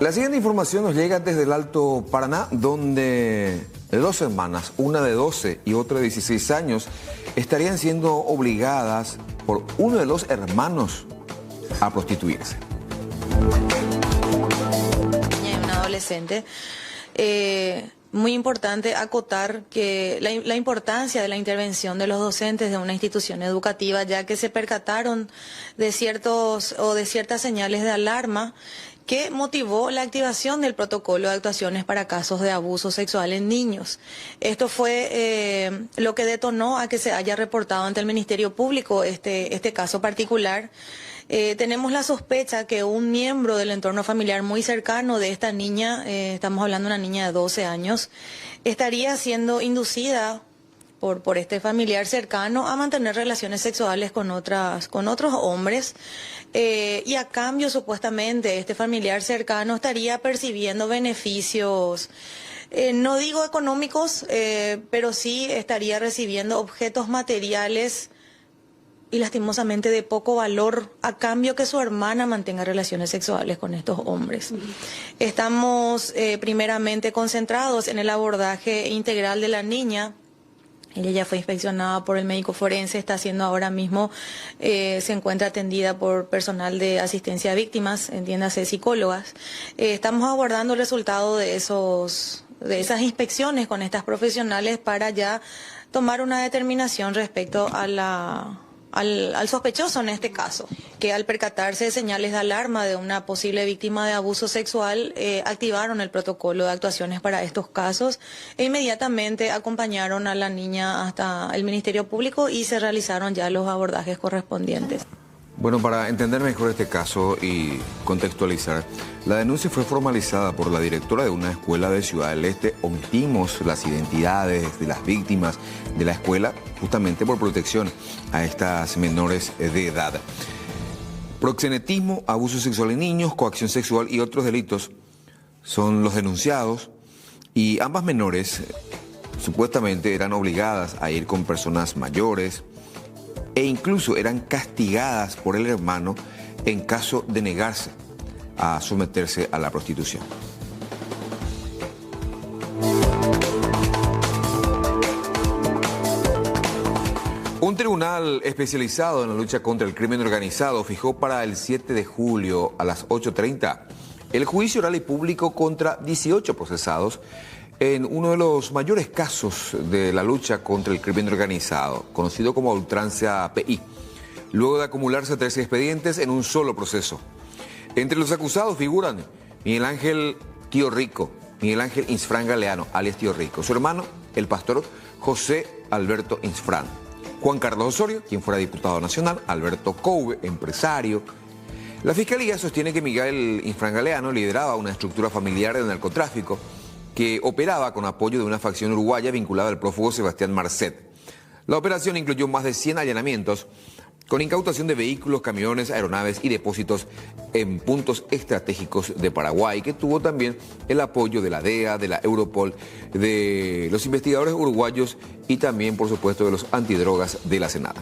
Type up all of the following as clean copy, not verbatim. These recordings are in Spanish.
La siguiente información nos llega desde el Alto Paraná, donde dos hermanas, una de 12 y otra de 16 años, estarían siendo obligadas por uno de los hermanos a prostituirse. Y una adolescente. Muy importante acotar que la importancia de la intervención de los docentes de una institución educativa, ya que se percataron de ciertas señales de alarma que motivó la activación del protocolo de actuaciones para casos de abuso sexual en niños. Esto fue lo que detonó a que se haya reportado ante el Ministerio Público este caso particular. Tenemos la sospecha que un miembro del entorno familiar muy cercano de esta niña, estamos hablando de una niña de 12 años, estaría siendo inducida por este familiar cercano a mantener relaciones sexuales con otros hombres, y a cambio supuestamente este familiar cercano estaría percibiendo beneficios, no digo económicos, pero sí estaría recibiendo objetos materiales y lastimosamente de poco valor a cambio que su hermana mantenga relaciones sexuales con estos hombres. Estamos primeramente concentrados en el abordaje integral de la niña. Ella ya fue inspeccionada por el médico forense, está siendo ahora mismo, se encuentra atendida por personal de asistencia a víctimas, entiéndase psicólogas. Estamos aguardando el resultado de esas inspecciones con estas profesionales para ya tomar una determinación respecto a al sospechoso en este caso, que al percatarse de señales de alarma de una posible víctima de abuso sexual, activaron el protocolo de actuaciones para estos casos e inmediatamente acompañaron a la niña hasta el Ministerio Público y se realizaron ya los abordajes correspondientes. Bueno, para entender mejor este caso y contextualizar, la denuncia fue formalizada por la directora de una escuela de Ciudad del Este. Omitimos las identidades de las víctimas de la escuela justamente por protección a estas menores de edad. Proxenetismo, abuso sexual en niños, coacción sexual y otros delitos son los denunciados, y ambas menores supuestamente eran obligadas a ir con personas mayores e incluso eran castigadas por el hermano en caso de negarse a someterse a la prostitución. Un tribunal especializado en la lucha contra el crimen organizado fijó para el 7 de julio a las 8:30 el juicio oral y público contra 18 procesados en uno de los mayores casos de la lucha contra el crimen organizado, conocido como Ultrancia PI, luego de acumularse 13 expedientes en un solo proceso. Entre los acusados figuran Miguel Ángel Tío Rico, Miguel Ángel Insfrán Galeano, alias Tío Rico, su hermano, el pastor José Alberto Insfrán, Juan Carlos Osorio, quien fuera diputado nacional, Alberto Couve, empresario. La Fiscalía sostiene que Miguel Insfrán Galeano lideraba una estructura familiar de narcotráfico que operaba con apoyo de una facción uruguaya vinculada al prófugo Sebastián Marcet. La operación incluyó más de 100 allanamientos con incautación de vehículos, camiones, aeronaves y depósitos en puntos estratégicos de Paraguay, que tuvo también el apoyo de la DEA, de la Europol, de los investigadores uruguayos y también, por supuesto, de los antidrogas de la Senada.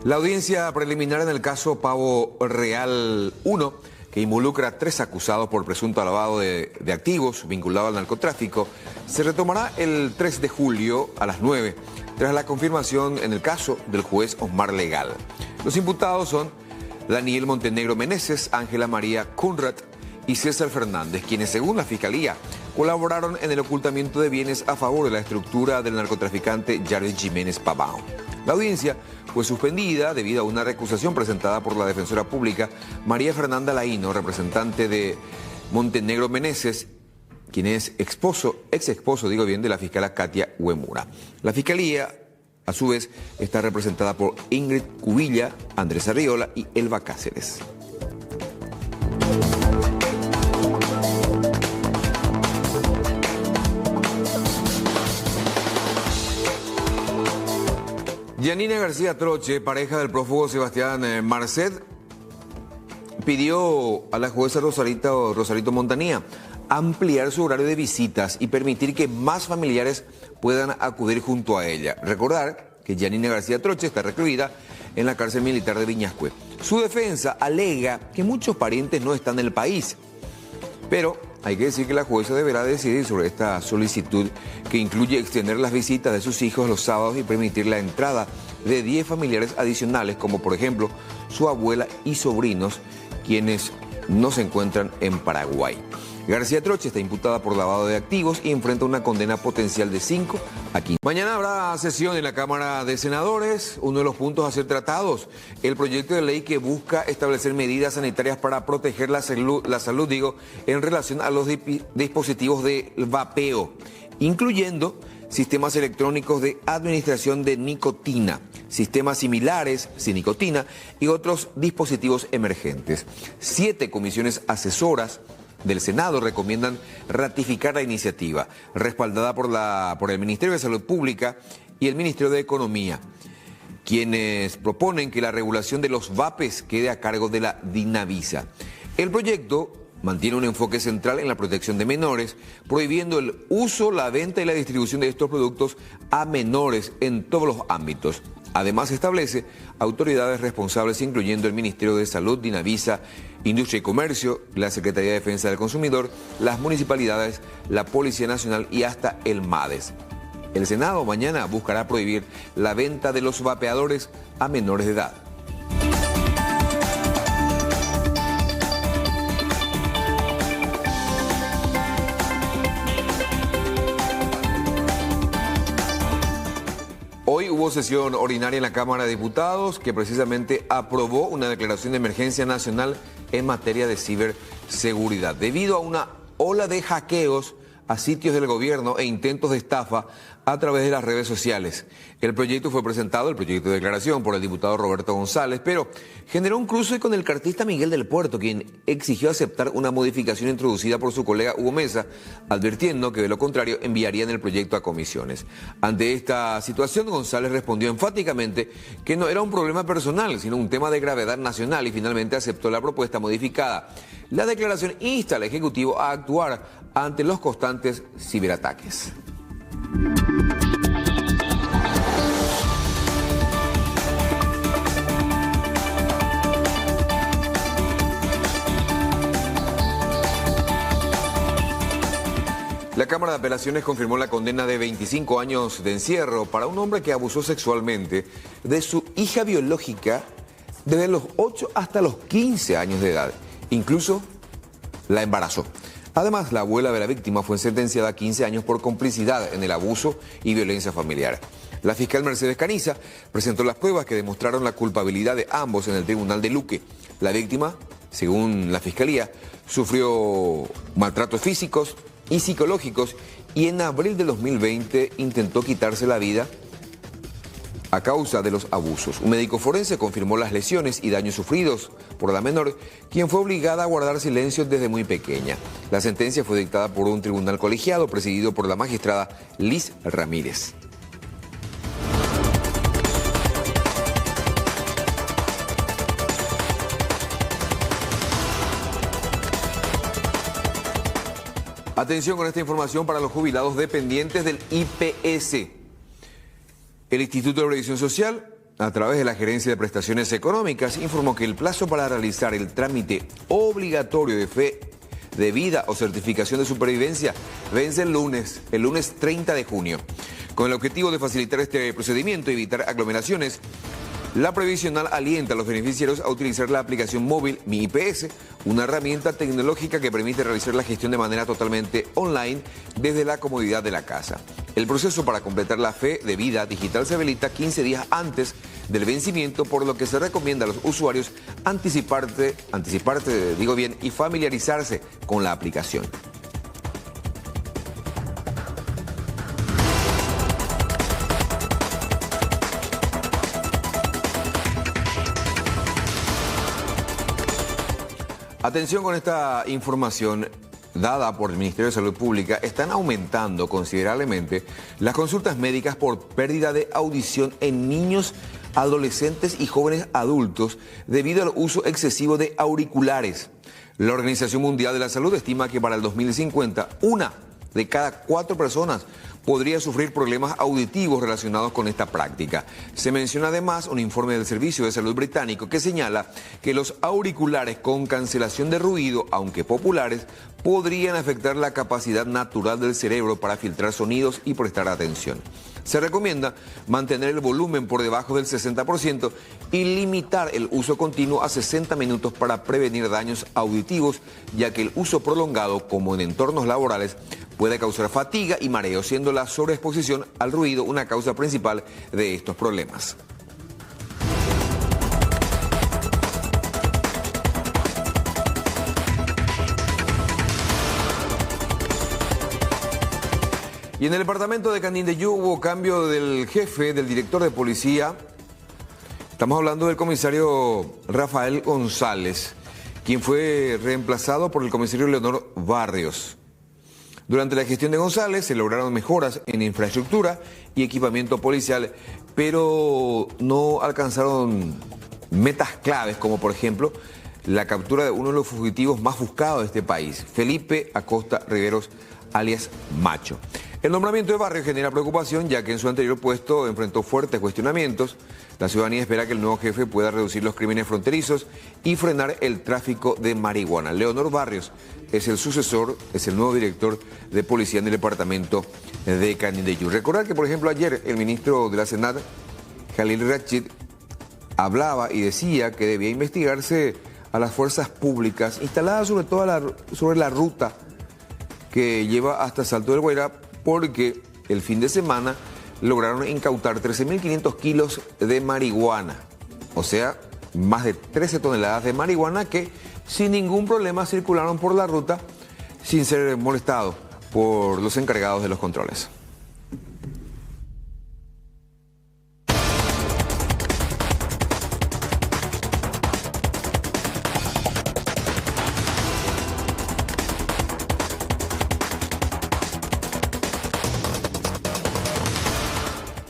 La audiencia preliminar en el caso Pavo Real 1, que involucra a 3 acusados por presunto lavado de activos vinculado al narcotráfico, se retomará el 3 de julio a las 9, tras la confirmación en el caso del juez Osmar Legal. Los imputados son Daniel Montenegro Meneses, Ángela María Kunrat y César Fernández, quienes, según la Fiscalía, colaboraron en el ocultamiento de bienes a favor de la estructura del narcotraficante Jared Jiménez Pavão. La audiencia fue suspendida debido a una recusación presentada por la defensora pública María Fernanda Laíno, representante de Montenegro Meneses, quien es ex esposo de la fiscala Katia Uemura. La Fiscalía, a su vez, está representada por Ingrid Cubilla, Andrés Arriola y Elba Cáceres. Yanina García Troche, pareja del prófugo Sebastián Marcet, pidió a la jueza Rosarito Montanía ampliar su horario de visitas y permitir que más familiares puedan acudir junto a ella. Recordar que Yanina García Troche está recluida en la cárcel militar de Viñascue. Su defensa alega que muchos parientes no están en el país, pero hay que decir que la jueza deberá decidir sobre esta solicitud, que incluye extender las visitas de sus hijos los sábados y permitir la entrada de 10 familiares adicionales, como por ejemplo su abuela y sobrinos, quienes no se encuentran en Paraguay. García Troche está imputada por lavado de activos y enfrenta una condena potencial de 5 a 15. Mañana habrá sesión en la Cámara de Senadores. Uno de los puntos a ser tratados, el proyecto de ley que busca establecer medidas sanitarias para proteger la salud, en relación a los dispositivos de vapeo, incluyendo sistemas electrónicos de administración de nicotina, sistemas similares sin nicotina y otros dispositivos emergentes. 7 comisiones asesoras del Senado recomiendan ratificar la iniciativa, respaldada por el Ministerio de Salud Pública y el Ministerio de Economía, quienes proponen que la regulación de los vapes quede a cargo de la Dinavisa. El proyecto mantiene un enfoque central en la protección de menores, prohibiendo el uso, la venta y la distribución de estos productos a menores en todos los ámbitos. Además, establece autoridades responsables, incluyendo el Ministerio de Salud, Dinavisa, Industria y Comercio, la Secretaría de Defensa del Consumidor, las municipalidades, la Policía Nacional y hasta el MADES. El Senado mañana buscará prohibir la venta de los vapeadores a menores de edad. Hoy hubo sesión ordinaria en la Cámara de Diputados que precisamente aprobó una declaración de emergencia nacional en materia de ciberseguridad, debido a una ola de hackeos a sitios del gobierno e intentos de estafa a través de las redes sociales. El proyecto fue presentado, el proyecto de declaración, por el diputado Roberto González, pero generó un cruce con el cartista Miguel del Puerto, quien exigió aceptar una modificación introducida por su colega Hugo Mesa, advirtiendo que de lo contrario enviarían el proyecto a comisiones. Ante esta situación, González respondió enfáticamente que no era un problema personal, sino un tema de gravedad nacional, y finalmente aceptó la propuesta modificada. La declaración insta al Ejecutivo a actuar ante los constantes ciberataques. La Cámara de Apelaciones confirmó la condena de 25 años de encierro para un hombre que abusó sexualmente de su hija biológica desde los 8 hasta los 15 años de edad. Incluso la embarazó. Además, la abuela de la víctima fue sentenciada a 15 años por complicidad en el abuso y violencia familiar. La fiscal Mercedes Caniza presentó las pruebas que demostraron la culpabilidad de ambos en el tribunal de Luque. La víctima, según la fiscalía, sufrió maltratos físicos y psicológicos y en abril de 2020 intentó quitarse la vida a causa de los abusos. Un médico forense confirmó las lesiones y daños sufridos por la menor, quien fue obligada a guardar silencio desde muy pequeña. La sentencia fue dictada por un tribunal colegiado presidido por la magistrada Liz Ramírez. Atención con esta información para los jubilados dependientes del IPS. El Instituto de Previsión Social, a través de la Gerencia de Prestaciones Económicas, informó que el plazo para realizar el trámite obligatorio de fe de vida o certificación de supervivencia vence el lunes 30 de junio. Con el objetivo de facilitar este procedimiento y evitar aglomeraciones, la previsional alienta a los beneficiarios a utilizar la aplicación móvil Mi IPS, una herramienta tecnológica que permite realizar la gestión de manera totalmente online desde la comodidad de la casa. El proceso para completar la fe de vida digital se habilita 15 días antes del vencimiento, por lo que se recomienda a los usuarios anticiparse y familiarizarse con la aplicación. Atención con esta información dada por el Ministerio de Salud Pública. Están aumentando considerablemente las consultas médicas por pérdida de audición en niños, adolescentes y jóvenes adultos debido al uso excesivo de auriculares. La Organización Mundial de la Salud estima que para el 2050 una de cada 4 personas podría sufrir problemas auditivos relacionados con esta práctica. Se menciona además un informe del Servicio de Salud británico que señala que los auriculares con cancelación de ruido, aunque populares, podrían afectar la capacidad natural del cerebro para filtrar sonidos y prestar atención. Se recomienda mantener el volumen por debajo del 60% y limitar el uso continuo a 60 minutos para prevenir daños auditivos, ya que el uso prolongado, como en entornos laborales, puede causar fatiga y mareo, siendo la sobreexposición al ruido una causa principal de estos problemas. Y en el departamento de Canindeyú hubo cambio del jefe, del director de policía. Estamos hablando del comisario Rafael González, quien fue reemplazado por el comisario Leonor Barrios. Durante la gestión de González se lograron mejoras en infraestructura y equipamiento policial, pero no alcanzaron metas claves, como por ejemplo la captura de uno de los fugitivos más buscados de este país, Felipe Acosta Riveros, alias Macho. El nombramiento de Barrios genera preocupación, ya que en su anterior puesto enfrentó fuertes cuestionamientos. La ciudadanía espera que el nuevo jefe pueda reducir los crímenes fronterizos y frenar el tráfico de marihuana. Leonor Barrios es el sucesor, es el nuevo director de policía en el departamento de Canindeyú. Recordar que, por ejemplo, ayer el ministro de la Senat, Jalil Rachid, hablaba y decía que debía investigarse a las fuerzas públicas instaladas sobre la ruta que lleva hasta Salto del Guairá, porque el fin de semana lograron incautar 13.500 kilos de marihuana, o sea, más de 13 toneladas de marihuana que sin ningún problema circularon por la ruta sin ser molestados por los encargados de los controles.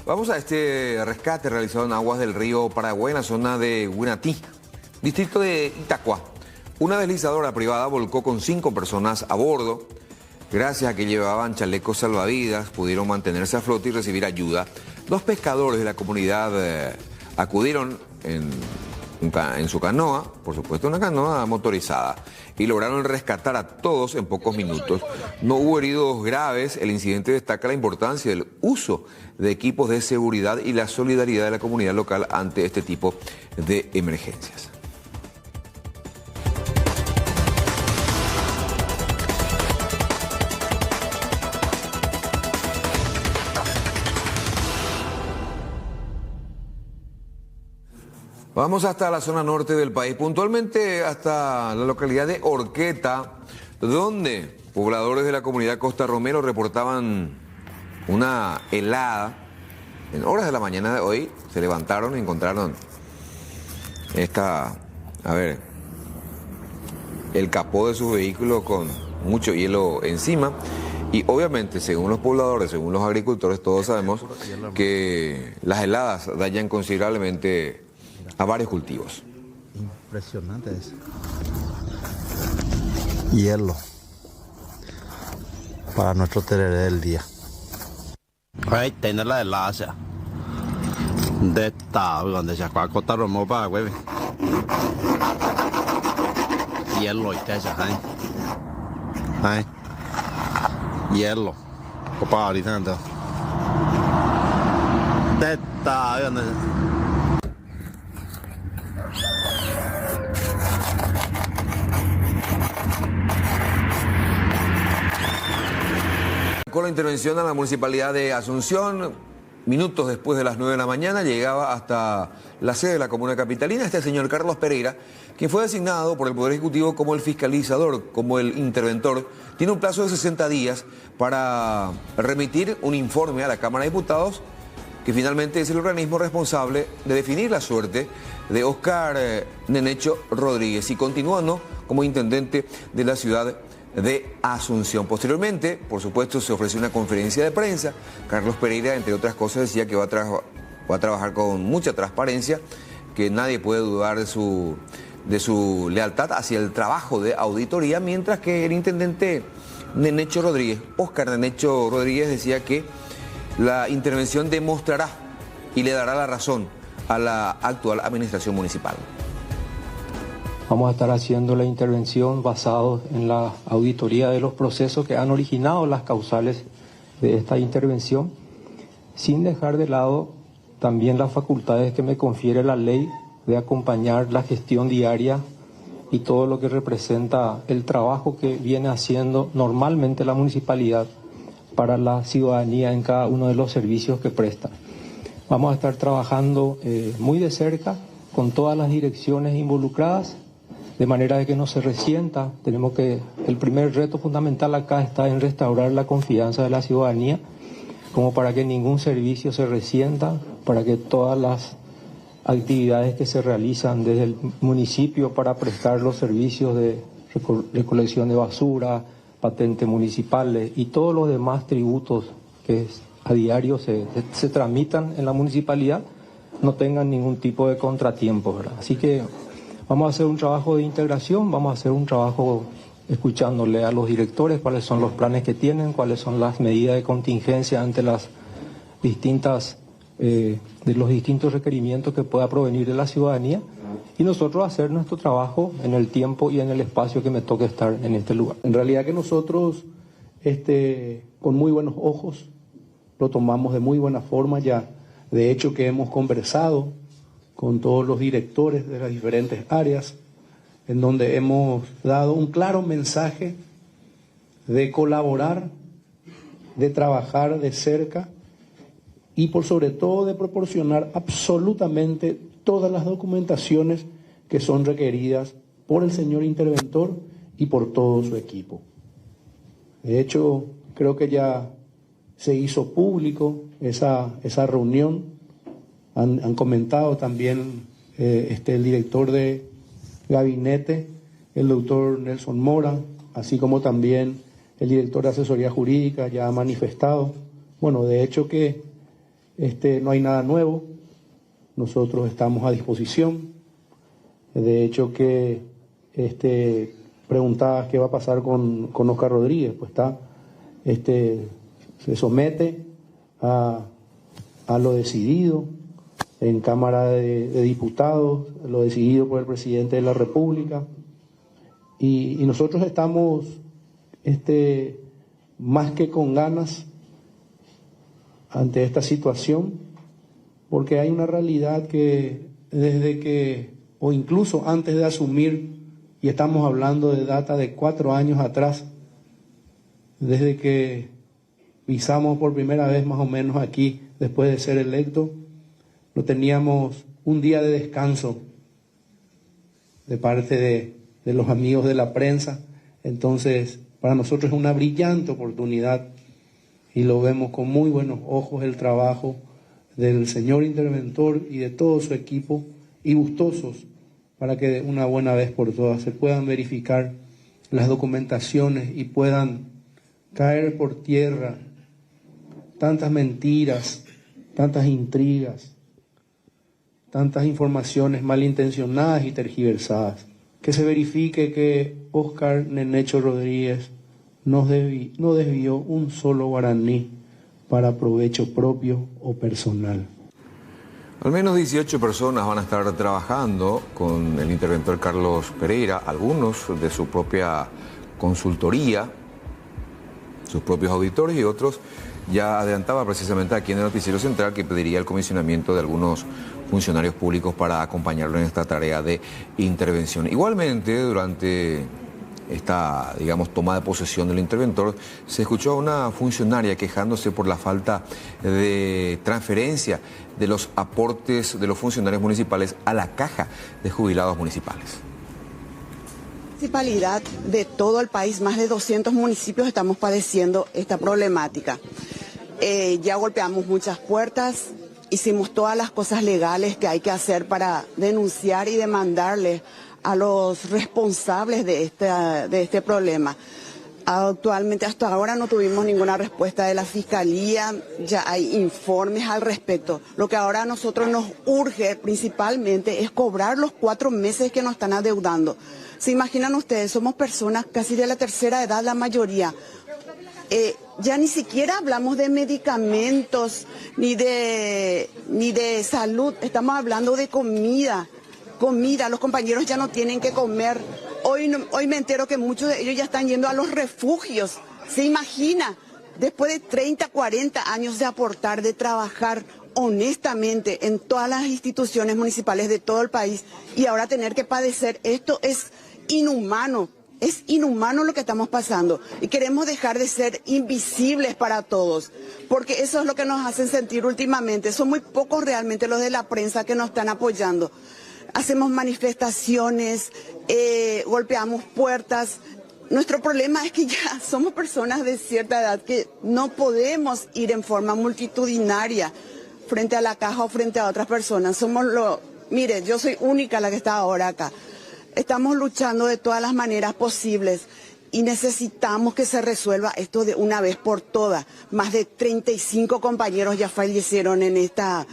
Vamos a este rescate realizado en aguas del río Paraguay, en la zona de Huinatí, distrito de Itacua. Una deslizadora privada volcó con 5 personas a bordo. Gracias a que llevaban chalecos salvavidas, pudieron mantenerse a flote y recibir ayuda. 2 pescadores de la comunidad acudieron en su canoa, por supuesto una canoa motorizada, y lograron rescatar a todos en pocos minutos. No hubo heridos graves. El incidente destaca la importancia del uso de equipos de seguridad y la solidaridad de la comunidad local ante este tipo de emergencias. Vamos hasta la zona norte del país, puntualmente hasta la localidad de Horqueta, donde pobladores de la comunidad Costa Romero reportaban una helada. En horas de la mañana de hoy se levantaron y encontraron el capó de su vehículo con mucho hielo encima. Y obviamente, según los pobladores, según los agricultores, todos sabemos que las heladas dañan considerablemente a varios cultivos. Impresionante eso. Hielo para nuestro tereré del día. Ahí tiene la helada de esta donde se acaba Costa Romero para güey. Hielo y casa, ay. Hielo. Copa ahorita ando. De esta donde con la intervención a la municipalidad de Asunción, minutos después de las 9 de la mañana, llegaba hasta la sede de la comuna capitalina este señor Carlos Pereira, quien fue designado por el Poder Ejecutivo como el fiscalizador, como el interventor. Tiene un plazo de 60 días para remitir un informe a la Cámara de Diputados, que finalmente es el organismo responsable de definir la suerte de Oscar Nenecho Rodríguez y continúa como intendente de la ciudad de Asunción. Posteriormente, por supuesto, se ofreció una conferencia de prensa. Carlos Pereira, entre otras cosas, decía que va a trabajar con mucha transparencia, que nadie puede dudar de su lealtad hacia el trabajo de auditoría, mientras que el intendente Nenecho Rodríguez. Óscar Nenecho Rodríguez decía que la intervención demostrará y le dará la razón a la actual administración municipal. Vamos a estar haciendo la intervención basado en la auditoría de los procesos que han originado las causales de esta intervención, sin dejar de lado también las facultades que me confiere la ley de acompañar la gestión diaria y todo lo que representa el trabajo que viene haciendo normalmente la municipalidad para la ciudadanía en cada uno de los servicios que presta. Vamos a estar trabajando muy de cerca con todas las direcciones involucradas, de manera de que no se resienta. El primer reto fundamental acá está en restaurar la confianza de la ciudadanía, como para que ningún servicio se resienta, para que todas las actividades que se realizan desde el municipio para prestar los servicios de recolección de basura, patentes municipales y todos los demás tributos que a diario se tramitan en la municipalidad, no tengan ningún tipo de contratiempo, ¿verdad? Así que vamos a hacer un trabajo de integración, vamos a hacer un trabajo escuchándole a los directores cuáles son los planes que tienen, cuáles son las medidas de contingencia ante las distintas de los distintos requerimientos que pueda provenir de la ciudadanía, y nosotros hacer nuestro trabajo en el tiempo y en el espacio que me toque estar en este lugar. En realidad que nosotros con muy buenos ojos lo tomamos de muy buena forma ya. De hecho que hemos conversado con todos los directores de las diferentes áreas, en donde hemos dado un claro mensaje de colaborar, de trabajar de cerca y por sobre todo de proporcionar absolutamente todas las documentaciones que son requeridas por el señor interventor y por todo su equipo. De hecho, creo que ya se hizo público esa reunión. Han comentado también el director de gabinete, el doctor Nelson Mora, así como también el director de asesoría jurídica ya ha manifestado. Bueno, de hecho que no hay nada nuevo, nosotros estamos a disposición. De hecho que preguntabas qué va a pasar con Óscar Rodríguez, pues se somete a lo decidido en Cámara de Diputados, lo decidido por el presidente de la República, y nosotros estamos más que con ganas ante esta situación, porque hay una realidad que desde que, o incluso antes de asumir, y estamos hablando de data de 4 años atrás, desde que pisamos por primera vez más o menos aquí, después de ser electo, no teníamos un día de descanso de parte de los amigos de la prensa. Entonces, para nosotros es una brillante oportunidad y lo vemos con muy buenos ojos el trabajo del señor interventor y de todo su equipo, y gustosos para que de una buena vez por todas se puedan verificar las documentaciones y puedan caer por tierra tantas mentiras, tantas intrigas, tantas informaciones malintencionadas y tergiversadas. Que se verifique que Óscar Nenecho Rodríguez no desvió un solo guaraní para provecho propio o personal. Al menos 18 personas van a estar trabajando con el interventor Carlos Pereira, algunos de su propia consultoría, sus propios auditores, y otros ya adelantaba precisamente aquí en el Noticiero Central que pediría el comisionamiento de algunos funcionarios públicos para acompañarlo en esta tarea de intervención. Igualmente, durante esta, toma de posesión del interventor, se escuchó a una funcionaria quejándose por la falta de transferencia de los aportes de los funcionarios municipales a la caja de jubilados municipales. Municipalidad de todo el país, más de 200 municipios estamos padeciendo esta problemática. Ya golpeamos muchas puertas, hicimos todas las cosas legales que hay que hacer para denunciar y demandarle a los responsables de este problema. Actualmente, hasta ahora no tuvimos ninguna respuesta de la Fiscalía, ya hay informes al respecto. Lo que ahora a nosotros nos urge principalmente es cobrar los 4 meses que nos están adeudando. ¿Se imaginan ustedes? Somos personas casi de la tercera edad, la mayoría. Ya ni siquiera hablamos de medicamentos ni de salud, estamos hablando de comida. Los compañeros ya no tienen que comer. Hoy me entero que muchos de ellos ya están yendo a los refugios. ¿Se imagina? Después de 30, 40 años de aportar, de trabajar honestamente en todas las instituciones municipales de todo el país y ahora tener que padecer esto es inhumano. Es inhumano lo que estamos pasando y queremos dejar de ser invisibles para todos, porque eso es lo que nos hacen sentir últimamente. Son muy pocos realmente los de la prensa que nos están apoyando. Hacemos manifestaciones, golpeamos puertas. Nuestro problema es que ya somos personas de cierta edad que no podemos ir en forma multitudinaria frente a la caja o frente a otras personas. Mire, yo soy única la que está ahora acá. Estamos luchando de todas las maneras posibles y necesitamos que se resuelva esto de una vez por todas. Más de 35 compañeros ya fallecieron en esta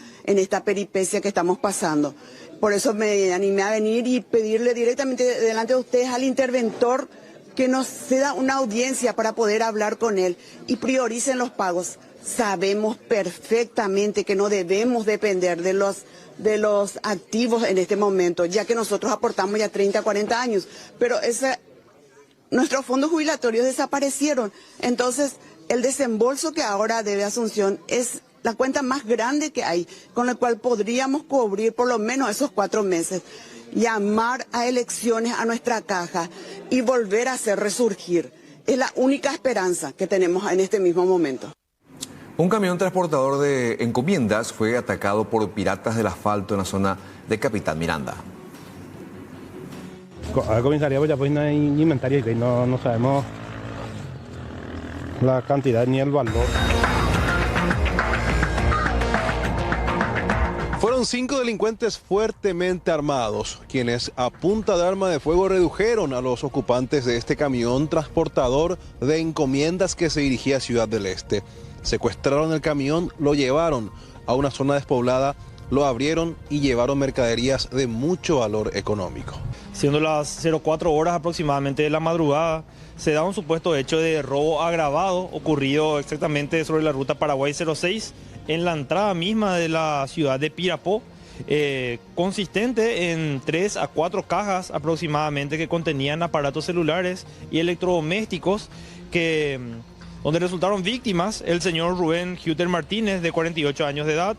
peripecia que estamos pasando. Por eso me animé a venir y pedirle directamente delante de ustedes al interventor que nos ceda una audiencia para poder hablar con él y prioricen los pagos. Sabemos perfectamente que no debemos depender de los activos en este momento, ya que nosotros aportamos ya 30, 40 años, pero nuestros fondos jubilatorios desaparecieron. Entonces, el desembolso que ahora debe Asunción es la cuenta más grande que hay, con la cual podríamos cubrir por lo menos esos 4 meses, llamar a elecciones a nuestra caja y volver a hacer resurgir. Es la única esperanza que tenemos en este mismo momento. Un camión transportador de encomiendas fue atacado por piratas del asfalto en la zona de Capitán Miranda. Al comisaría pues ya pues no hay inventario y no sabemos la cantidad ni el valor. Fueron 5 delincuentes fuertemente armados, quienes a punta de arma de fuego redujeron a los ocupantes de este camión transportador de encomiendas que se dirigía a Ciudad del Este. Secuestraron el camión, lo llevaron a una zona despoblada, lo abrieron y llevaron mercaderías de mucho valor económico. Siendo las 04 horas aproximadamente de la madrugada, se da un supuesto hecho de robo agravado ocurrido exactamente sobre la ruta Paraguay 06 en la entrada misma de la ciudad de Pirapó, consistente en 3 a 4 cajas aproximadamente que contenían aparatos celulares y electrodomésticos donde resultaron víctimas el señor Rubén Huter Martínez, de 48 años de edad,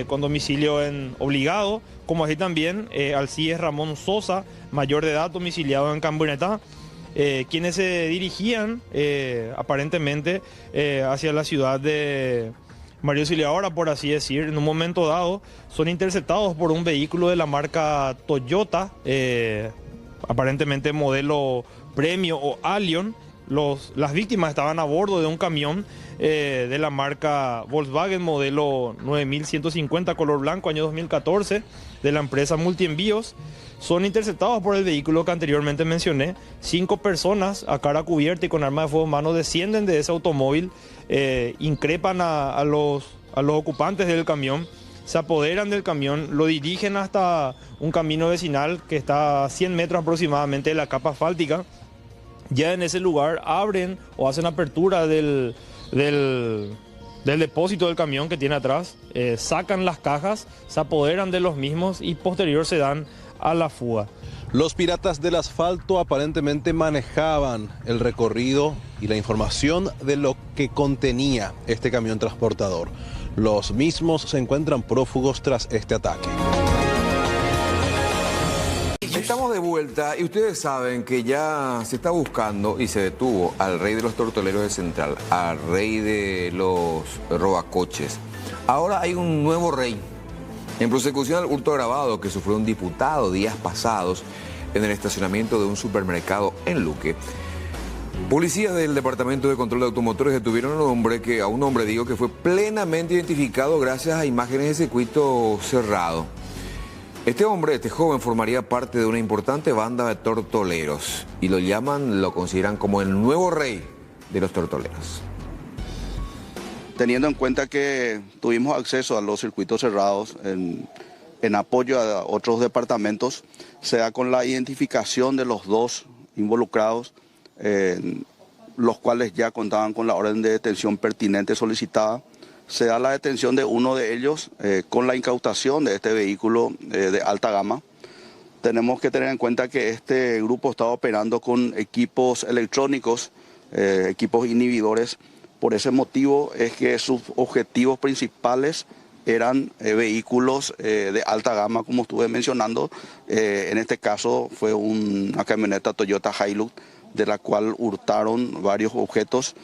con domicilio en Obligado, como así también Alcides Ramón Sosa, mayor de edad, domiciliado en Camburetá, quienes se dirigían aparentemente hacia la ciudad de María Auxiliadora, por así decir. En un momento dado son interceptados por un vehículo de la marca Toyota, aparentemente modelo Premio o Allion. Las víctimas estaban a bordo de un camión de la marca Volkswagen modelo 9150 color blanco año 2014 de la empresa Multienvíos. Son interceptados por el vehículo que anteriormente mencioné. 5 personas a cara cubierta y con arma de fuego en mano descienden de ese automóvil, increpan a los ocupantes del camión, se apoderan del camión, lo dirigen hasta un camino vecinal que está a 100 metros aproximadamente de la capa asfáltica. Ya en ese lugar abren o hacen apertura del depósito del camión que tiene atrás, sacan las cajas, se apoderan de los mismos y posterior se dan a la fuga. Los piratas del asfalto aparentemente manejaban el recorrido y la información de lo que contenía este camión transportador. Los mismos se encuentran prófugos tras este ataque. Estamos de vuelta y ustedes saben que ya se está buscando y se detuvo al rey de los tortoleros de Central, al rey de los robacoches. Ahora hay un nuevo rey. En prosecución al hurto agravado que sufrió un diputado días pasados en el estacionamiento de un supermercado en Luque, policías del Departamento de Control de Automotores detuvieron a un hombre que fue plenamente identificado gracias a imágenes de circuito cerrado. Este joven, formaría parte de una importante banda de tortoleros y lo consideran como el nuevo rey de los tortoleros. Teniendo en cuenta que tuvimos acceso a los circuitos cerrados en apoyo a otros departamentos, se da con la identificación de los 2 involucrados, los cuales ya contaban con la orden de detención pertinente solicitada. Se da la detención de uno de ellos con la incautación de este vehículo de alta gama. Tenemos que tener en cuenta que este grupo estaba operando con equipos electrónicos, equipos inhibidores. Por ese motivo es que sus objetivos principales eran vehículos de alta gama, como estuve mencionando. En este caso fue una camioneta Toyota Hilux, de la cual hurtaron varios objetos,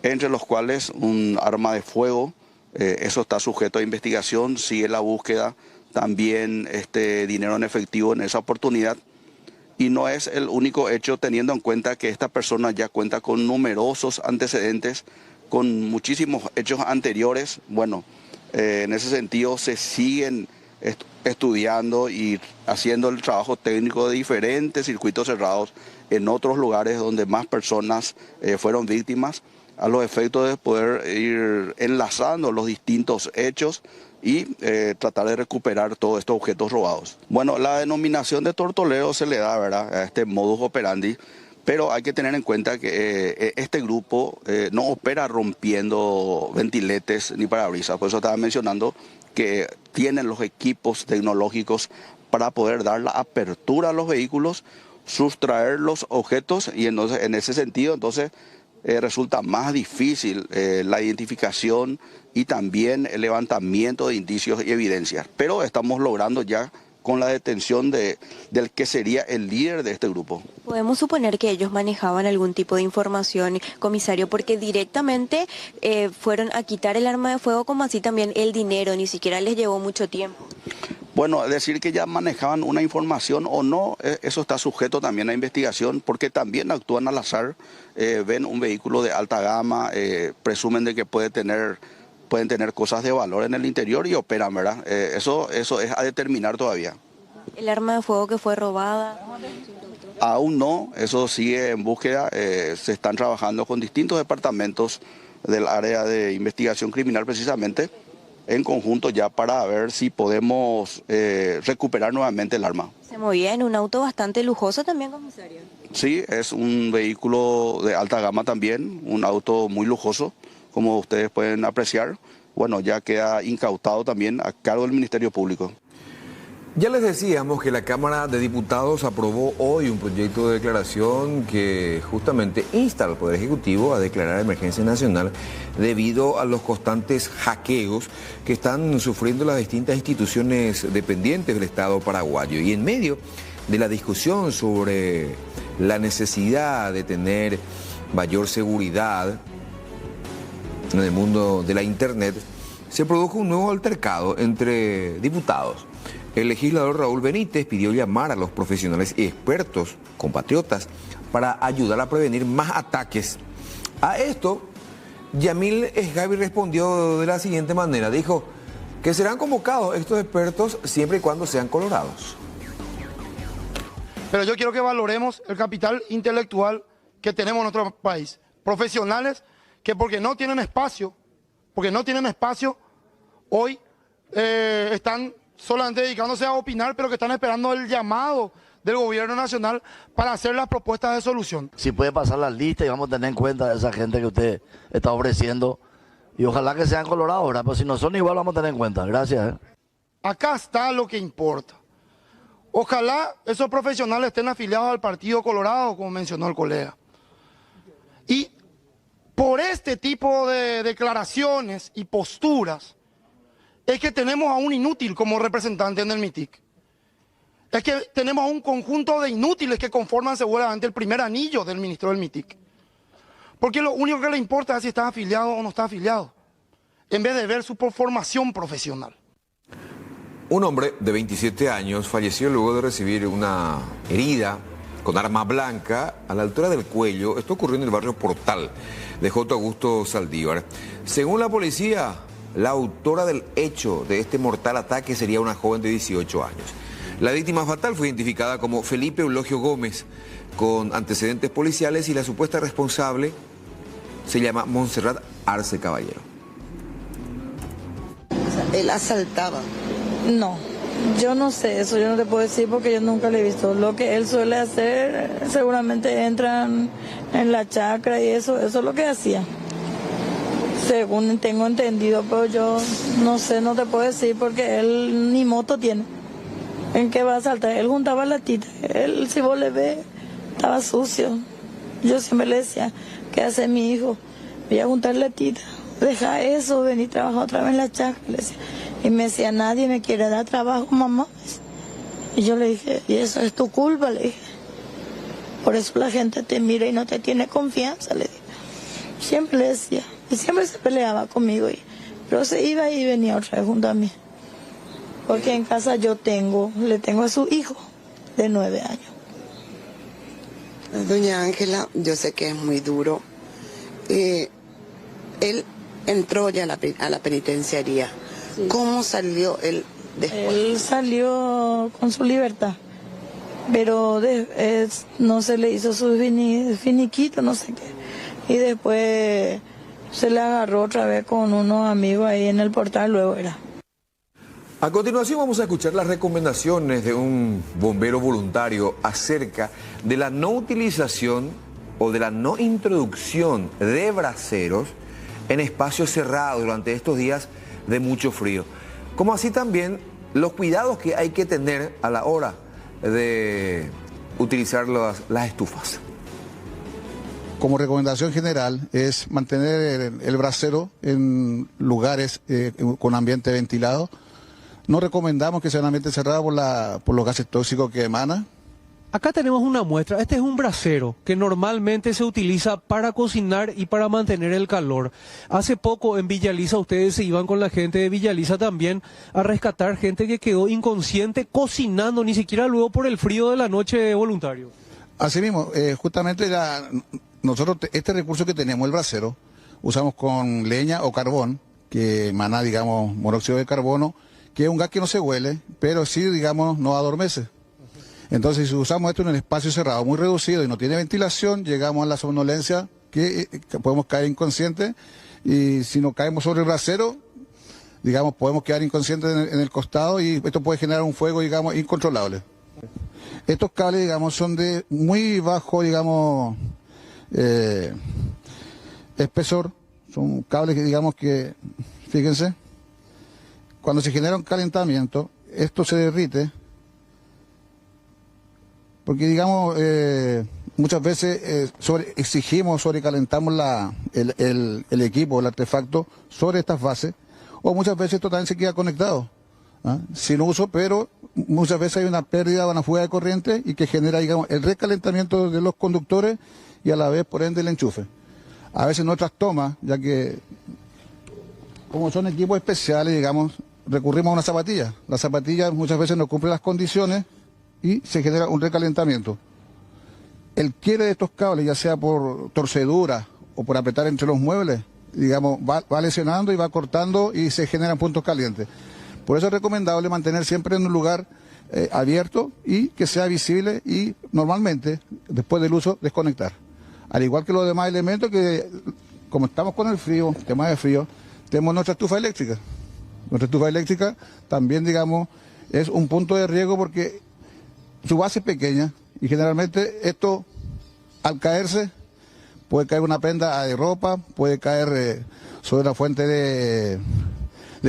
entre los cuales un arma de fuego. Eso está sujeto a investigación, sigue la búsqueda, también dinero en efectivo en esa oportunidad. Y no es el único hecho, teniendo en cuenta que esta persona ya cuenta con numerosos antecedentes, con muchísimos hechos anteriores. Bueno, en ese sentido se siguen estudiando y haciendo el trabajo técnico de diferentes circuitos cerrados en otros lugares donde más personas fueron víctimas, a los efectos de poder ir enlazando los distintos hechos y tratar de recuperar todos estos objetos robados. Bueno, la denominación de tortolero se le da, ¿verdad?, a este modus operandi, pero hay que tener en cuenta que este grupo no opera rompiendo ventiletes ni parabrisas. Por eso estaba mencionando que tienen los equipos tecnológicos para poder dar la apertura a los vehículos, sustraer los objetos, y entonces, en ese sentido resulta más difícil la identificación y también el levantamiento de indicios y evidencias. Pero estamos logrando ya con la detención del que sería el líder de este grupo. ¿Podemos suponer que ellos manejaban algún tipo de información, comisario? Porque directamente fueron a quitar el arma de fuego, como así también el dinero, ni siquiera les llevó mucho tiempo. Bueno, decir que ya manejaban una información o no, eso está sujeto también a investigación, porque también actúan al azar, ven un vehículo de alta gama, presumen de que pueden tener cosas de valor en el interior y operan, ¿verdad? Eso es a determinar todavía. ¿El arma de fuego que fue robada? Aún no, eso sigue en búsqueda. Se están trabajando con distintos departamentos del área de investigación criminal precisamente, en conjunto ya para ver si podemos recuperar nuevamente el arma. Se movía en un auto bastante lujoso también, comisario. Sí, es un vehículo de alta gama también, un auto muy lujoso, como ustedes pueden apreciar. Bueno, ya queda incautado también a cargo del Ministerio Público. Ya les decíamos que la Cámara de Diputados aprobó hoy un proyecto de declaración que justamente insta al Poder Ejecutivo a declarar emergencia nacional debido a los constantes hackeos que están sufriendo las distintas instituciones dependientes del Estado paraguayo. Y en medio de la discusión sobre la necesidad de tener mayor seguridad en el mundo de la Internet, se produjo un nuevo altercado entre diputados. El legislador Raúl Benítez pidió llamar a los profesionales y expertos, compatriotas, para ayudar a prevenir más ataques. A esto, Yamil Esgavi respondió de la siguiente manera. Dijo que serán convocados estos expertos siempre y cuando sean colorados. Pero yo quiero que valoremos el capital intelectual que tenemos en nuestro país. Profesionales que porque no tienen espacio, hoy están solamente dedicándose a opinar, pero que están esperando el llamado del gobierno nacional para hacer las propuestas de solución. Si puede pasar la lista y vamos a tener en cuenta a esa gente que usted está ofreciendo, y ojalá que sean colorados, ¿verdad? Pero si no son igual, vamos a tener en cuenta. Gracias. Acá está lo que importa. Ojalá esos profesionales estén afiliados al Partido Colorado, como mencionó el colega. Y por este tipo de declaraciones y posturas, es que tenemos a un inútil como representante en el MITIC. Es que tenemos a un conjunto de inútiles que conforman seguramente el primer anillo del ministro del MITIC. Porque lo único que le importa es si está afiliado o no está afiliado, en vez de ver su formación profesional. Un hombre de 27 años falleció luego de recibir una herida con arma blanca a la altura del cuello. Esto ocurrió en el barrio Portal de J. Augusto Saldívar. Según la policía, la autora del hecho de este mortal ataque sería una joven de 18 años. La víctima fatal fue identificada como Felipe Eulogio Gómez, con antecedentes policiales, y la supuesta responsable se llama Montserrat Arce Caballero. Él asaltaba. No, Yo no sé, eso yo no te puedo decir porque yo nunca lo he visto. Lo que él suele hacer, seguramente entran en la chacra y eso es lo que hacía. Según tengo entendido, pero yo no sé, no te puedo decir porque él ni moto tiene. ¿En qué va a saltar? Él juntaba latitas. Él, si vos le ves, estaba sucio. Yo siempre le decía, ¿qué hace mi hijo? Voy a juntar latitas. Deja eso, ven y trabaja otra vez en la chacra. Le decía. Y me decía, nadie me quiere dar trabajo, mamá. Y yo le dije, y eso es tu culpa, le dije. Por eso la gente te mira y no te tiene confianza, le dije. Siempre le decía. Y siempre se peleaba conmigo. Pero se iba y venía otra vez junto a mí. Porque en casa yo le tengo a su hijo de 9 años. Doña Ángela, yo sé que es muy duro. Él entró ya a la penitenciaría. Sí. ¿Cómo salió él después? Él salió con su libertad, pero no se le hizo su finiquito, no sé qué. Y después se le agarró otra vez con unos amigos ahí en el portal, luego era. A continuación vamos a escuchar las recomendaciones de un bombero voluntario acerca de la no utilización o de la no introducción de braseros en espacios cerrados durante estos días de mucho frío. Como así también los cuidados que hay que tener a la hora de utilizar las estufas. Como recomendación general es mantener el brasero en lugares con ambiente ventilado. No recomendamos que sea un ambiente cerrado por los gases tóxicos que emana. Acá tenemos una muestra. Este es un brasero que normalmente se utiliza para cocinar y para mantener el calor. Hace poco en Villa Elisa ustedes se iban con la gente de Villa Elisa también a rescatar gente que quedó inconsciente cocinando, ni siquiera luego por el frío de la noche, voluntario. Así mismo, justamente nosotros este recurso que tenemos, el brasero, usamos con leña o carbón, que emana, digamos, monóxido de carbono, que es un gas que no se huele, pero sí, digamos, no adormece. Entonces, si usamos esto en un espacio cerrado muy reducido y no tiene ventilación, llegamos a la somnolencia que podemos caer inconscientes, y si nos caemos sobre el brasero, digamos, podemos quedar inconscientes en el costado y esto puede generar un fuego, digamos, incontrolable. Estos cables, digamos, son de muy bajo, digamos, espesor. Son cables que, digamos, que, fíjense, cuando se genera un calentamiento, esto se derrite, porque, digamos, muchas veces sobrecalentamos el equipo, el artefacto, sobre estas bases, o muchas veces esto también se queda conectado, sin uso, pero muchas veces hay una pérdida o una fuga de corriente y que genera, digamos, el recalentamiento de los conductores y a la vez, por ende, el enchufe. A veces nuestras tomas, ya que como son equipos especiales, digamos, recurrimos a una zapatilla. La zapatilla muchas veces no cumple las condiciones y se genera un recalentamiento. El quiebre de estos cables, ya sea por torcedura o por apretar entre los muebles, digamos, va lesionando y va cortando y se generan puntos calientes. Por eso es recomendable mantener siempre en un lugar abierto y que sea visible y normalmente, después del uso, desconectar. Al igual que los demás elementos que, como estamos con el frío, tema de frío, tenemos nuestra estufa eléctrica. Nuestra estufa eléctrica también, digamos, es un punto de riesgo porque su base es pequeña y generalmente esto, al caerse, puede caer una prenda de ropa, puede caer sobre la fuente de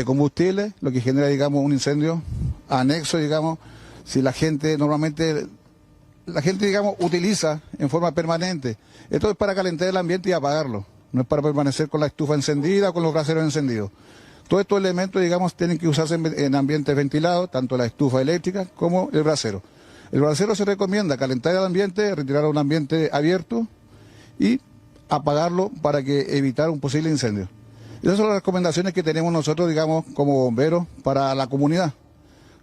combustible, lo que genera, digamos, un incendio anexo, digamos, si la gente digamos, utiliza en forma permanente. Esto es para calentar el ambiente y apagarlo, no es para permanecer con la estufa encendida o con los braseros encendidos. Todos estos elementos, digamos, tienen que usarse en ambientes ventilados, tanto la estufa eléctrica como el brasero. El brasero se recomienda calentar el ambiente, retirarlo a un ambiente abierto y apagarlo para evitar un posible incendio. Esas son las recomendaciones que tenemos nosotros, digamos, como bomberos para la comunidad,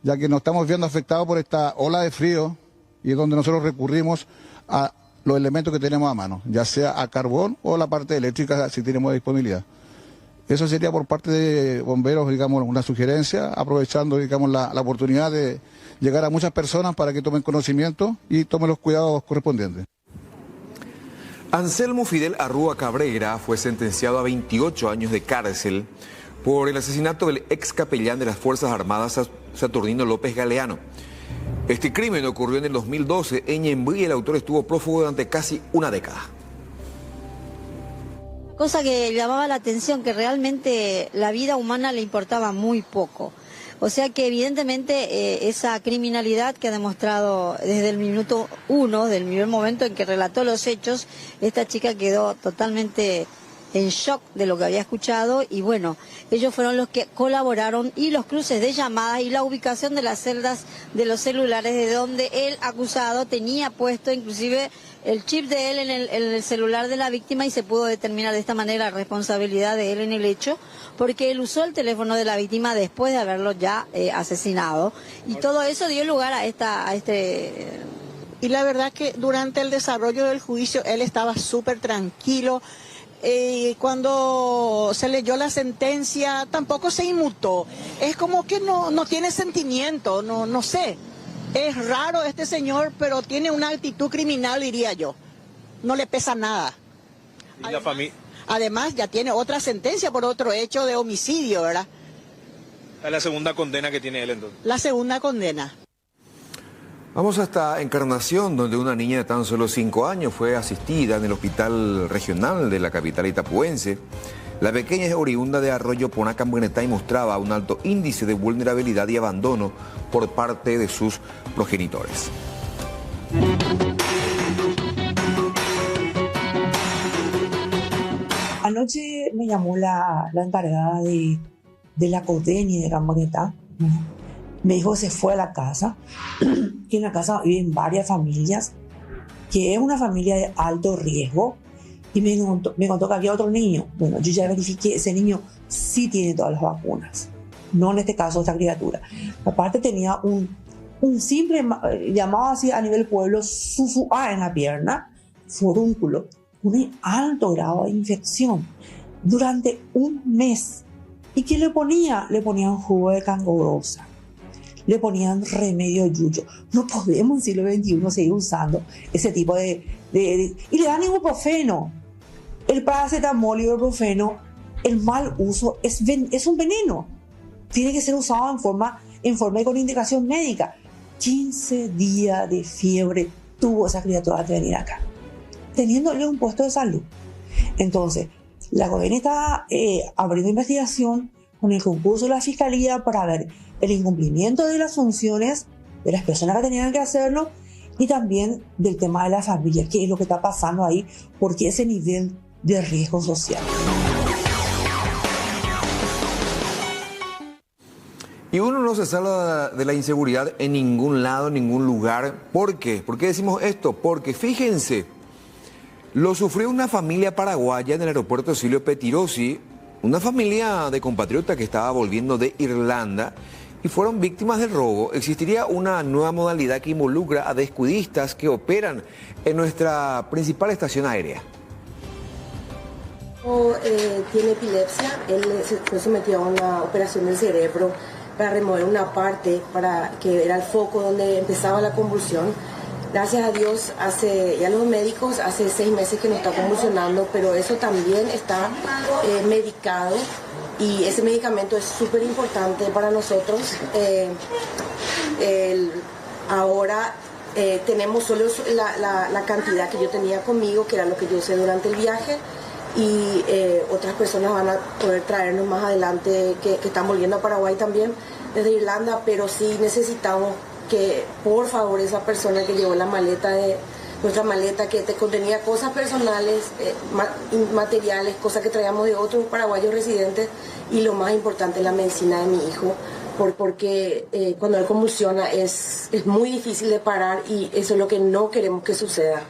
ya que nos estamos viendo afectados por esta ola de frío y es donde nosotros recurrimos a los elementos que tenemos a mano, ya sea a carbón o la parte eléctrica si tenemos disponibilidad. Eso sería por parte de bomberos, digamos, una sugerencia, aprovechando, digamos, la oportunidad de llegar a muchas personas para que tomen conocimiento y tomen los cuidados correspondientes. Anselmo Fidel Arrúa Cabrera fue sentenciado a 28 años de cárcel por el asesinato del ex capellán de las Fuerzas Armadas Saturnino López Galeano. Este crimen ocurrió en el 2012 en Ñemby y el autor estuvo prófugo durante casi una década. Cosa que llamaba la atención, que realmente la vida humana le importaba muy poco. O sea que evidentemente esa criminalidad que ha demostrado desde el minuto 1, del primer momento en que relató los hechos, esta chica quedó totalmente en shock de lo que había escuchado y bueno, ellos fueron los que colaboraron y los cruces de llamadas y la ubicación de las celdas de los celulares de donde el acusado tenía puesto inclusive el chip de él en el celular de la víctima y se pudo determinar de esta manera la responsabilidad de él en el hecho porque él usó el teléfono de la víctima después de haberlo ya asesinado y todo eso dio lugar a este... Y la verdad que durante el desarrollo del juicio él estaba súper tranquilo. Cuando se leyó la sentencia tampoco se inmutó. Es como que no tiene sentimiento, no sé. Es raro este señor, pero tiene una actitud criminal, diría yo. No le pesa nada. ¿Y la familia? Además, ya tiene otra sentencia por otro hecho de homicidio, ¿verdad? Es la segunda condena que tiene él entonces. La segunda condena. Vamos hasta Encarnación, donde una niña de tan solo 5 años fue asistida en el hospital regional de la capital itapuense. La pequeña es oriunda de Arroyo Ponacambuenetá y mostraba un alto índice de vulnerabilidad y abandono por parte de sus progenitores. Anoche me llamó la encargada de la CODENI de Cambuenetá. Me dijo que se fue a la casa, que en la casa viven varias familias, que es una familia de alto riesgo, y me contó que había otro niño. Bueno, yo ya verifiqué, ese niño sí tiene todas las vacunas, no en este caso esta criatura. Aparte tenía un simple, llamado así a nivel pueblo, SUSUA en la pierna, forúnculo, un alto grado de infección durante un mes. ¿Y qué le ponía? Le ponían jugo de cangorosa. Le ponían remedio yuyo. No podemos en siglo XXI seguir usando ese tipo de... Y le dan ibuprofeno. El paracetamol y el ibuprofeno, el mal uso es un veneno. Tiene que ser usado en forma y con indicación médica. 15 días de fiebre tuvo esa criatura de venir acá, teniéndole un puesto de salud. Entonces, la CODENI está abriendo investigación con el concurso de la Fiscalía para ver el incumplimiento de las funciones de las personas que tenían que hacerlo y también del tema de la familia, qué es lo que está pasando ahí, porque ese nivel de riesgo social. Y uno no se salva de la inseguridad en ningún lado, en ningún lugar. ¿Por qué? ¿Por qué decimos esto? Porque fíjense, lo sufrió una familia paraguaya en el aeropuerto Silvio Pettirossi, una familia de compatriotas que estaba volviendo de Irlanda y fueron víctimas del robo. Existiría una nueva modalidad que involucra a descuidistas que operan en nuestra principal estación aérea. Tiene epilepsia, él fue sometido a una operación del cerebro para remover una parte para que era el foco donde empezaba la convulsión. Gracias a Dios, y a los médicos, hace 6 meses que no está convulsionando, pero eso también está medicado y ese medicamento es súper importante para nosotros. Ahora tenemos solo la cantidad que yo tenía conmigo, que era lo que yo usé durante el viaje, y otras personas van a poder traernos más adelante que están volviendo a Paraguay también desde Irlanda, pero sí necesitamos que por favor esa persona que llevó nuestra maleta que contenía cosas personales, materiales, cosas que traíamos de otros paraguayos residentes y lo más importante, la medicina de mi hijo, porque cuando él convulsiona es muy difícil de parar y eso es lo que no queremos que suceda,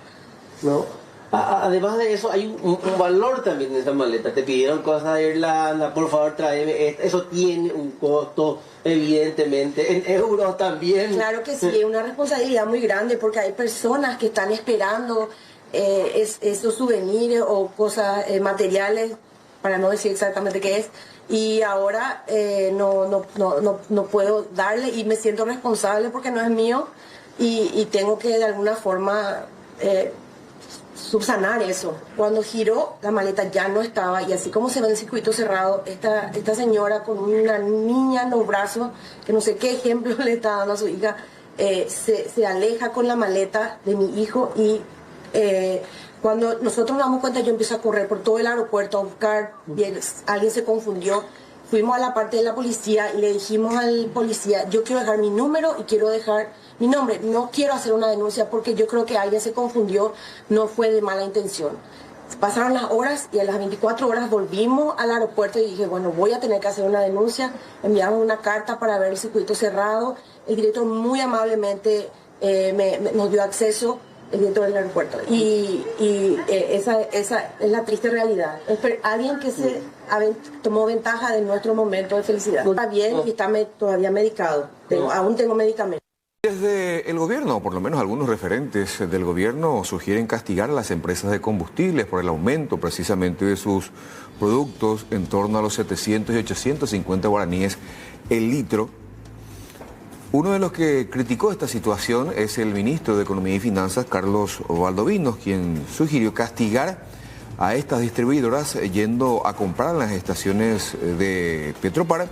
¿no? Además de eso, hay un valor también en esa maleta. Te pidieron cosas de Irlanda, por favor tráeme esto. Eso tiene un costo, evidentemente, en euros también. Claro que sí, es una responsabilidad muy grande porque hay personas que están esperando esos souvenirs o cosas materiales, para no decir exactamente qué es, y ahora no puedo darle y me siento responsable porque no es mío y tengo que de alguna forma subsanar eso. Cuando giró, la maleta ya no estaba, y así como se ve en el circuito cerrado, esta señora con una niña en los brazos, que no sé qué ejemplo le está dando a su hija, se aleja con la maleta de mi hijo, y cuando nosotros nos damos cuenta, yo empiezo a correr por todo el aeropuerto a buscar, y alguien se confundió. Fuimos a la parte de la policía y le dijimos al policía, yo quiero dejar mi número y quiero dejar mi nombre, no quiero hacer una denuncia porque yo creo que alguien se confundió, no fue de mala intención. Pasaron las horas y a las 24 horas volvimos al aeropuerto y dije, bueno, voy a tener que hacer una denuncia. Enviamos una carta para ver el circuito cerrado. El director muy amablemente nos dio acceso, el director del aeropuerto. Esa es la triste realidad. Alguien que tomó ventaja de nuestro momento de felicidad. Está bien y está todavía medicado. Aún tengo medicamentos. Desde el gobierno, por lo menos algunos referentes del gobierno, sugieren castigar a las empresas de combustibles por el aumento precisamente de sus productos en torno a los 700 y 850 guaraníes el litro. Uno de los que criticó esta situación es el ministro de Economía y Finanzas, Carlos Valdovinos, quien sugirió castigar a estas distribuidoras yendo a comprar en las estaciones de Petropar,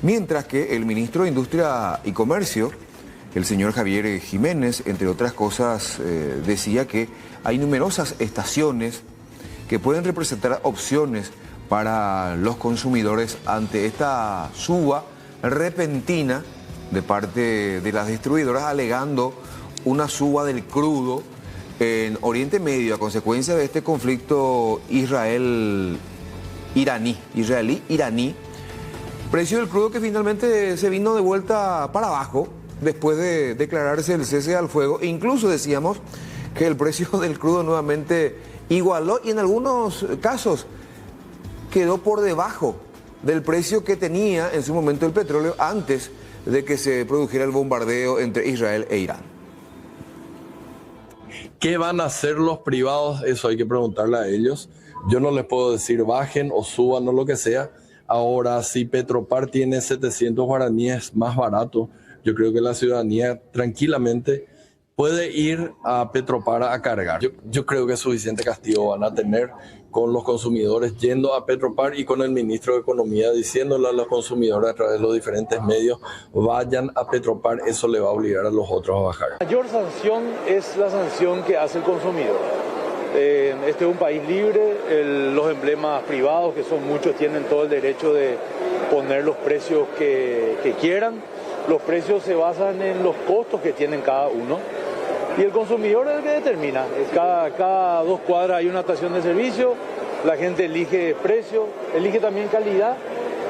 mientras que el ministro de Industria y Comercio, el señor Javier Jiménez, entre otras cosas, decía que hay numerosas estaciones que pueden representar opciones para los consumidores ante esta suba repentina de parte de las distribuidoras, alegando una suba del crudo en Oriente Medio a consecuencia de este conflicto israelí-iraní. Precio del crudo que finalmente se vino de vuelta para abajo después de declararse el cese al fuego. Incluso decíamos que el precio del crudo nuevamente igualó y en algunos casos quedó por debajo del precio que tenía en su momento el petróleo antes de que se produjera el bombardeo entre Israel e Irán. ¿Qué van a hacer los privados? Eso hay que preguntarle a ellos. Yo no les puedo decir bajen o suban o lo que sea. Ahora, si Petropar tiene 700 guaraníes más barato, yo creo que la ciudadanía tranquilamente puede ir a Petropar a cargar. Yo creo que suficiente castigo van a tener con los consumidores yendo a Petropar y con el ministro de Economía diciéndole a los consumidores a través de los diferentes medios, vayan a Petropar, eso le va a obligar a los otros a bajar. La mayor sanción es la sanción que hace el consumidor. Este es un país libre, los emblemas privados, que son muchos, tienen todo el derecho de poner los precios que quieran. Los precios se basan en los costos que tienen cada uno. Y el consumidor es el que determina. Cada 2 cuadras hay una estación de servicio, la gente elige precio, elige también calidad,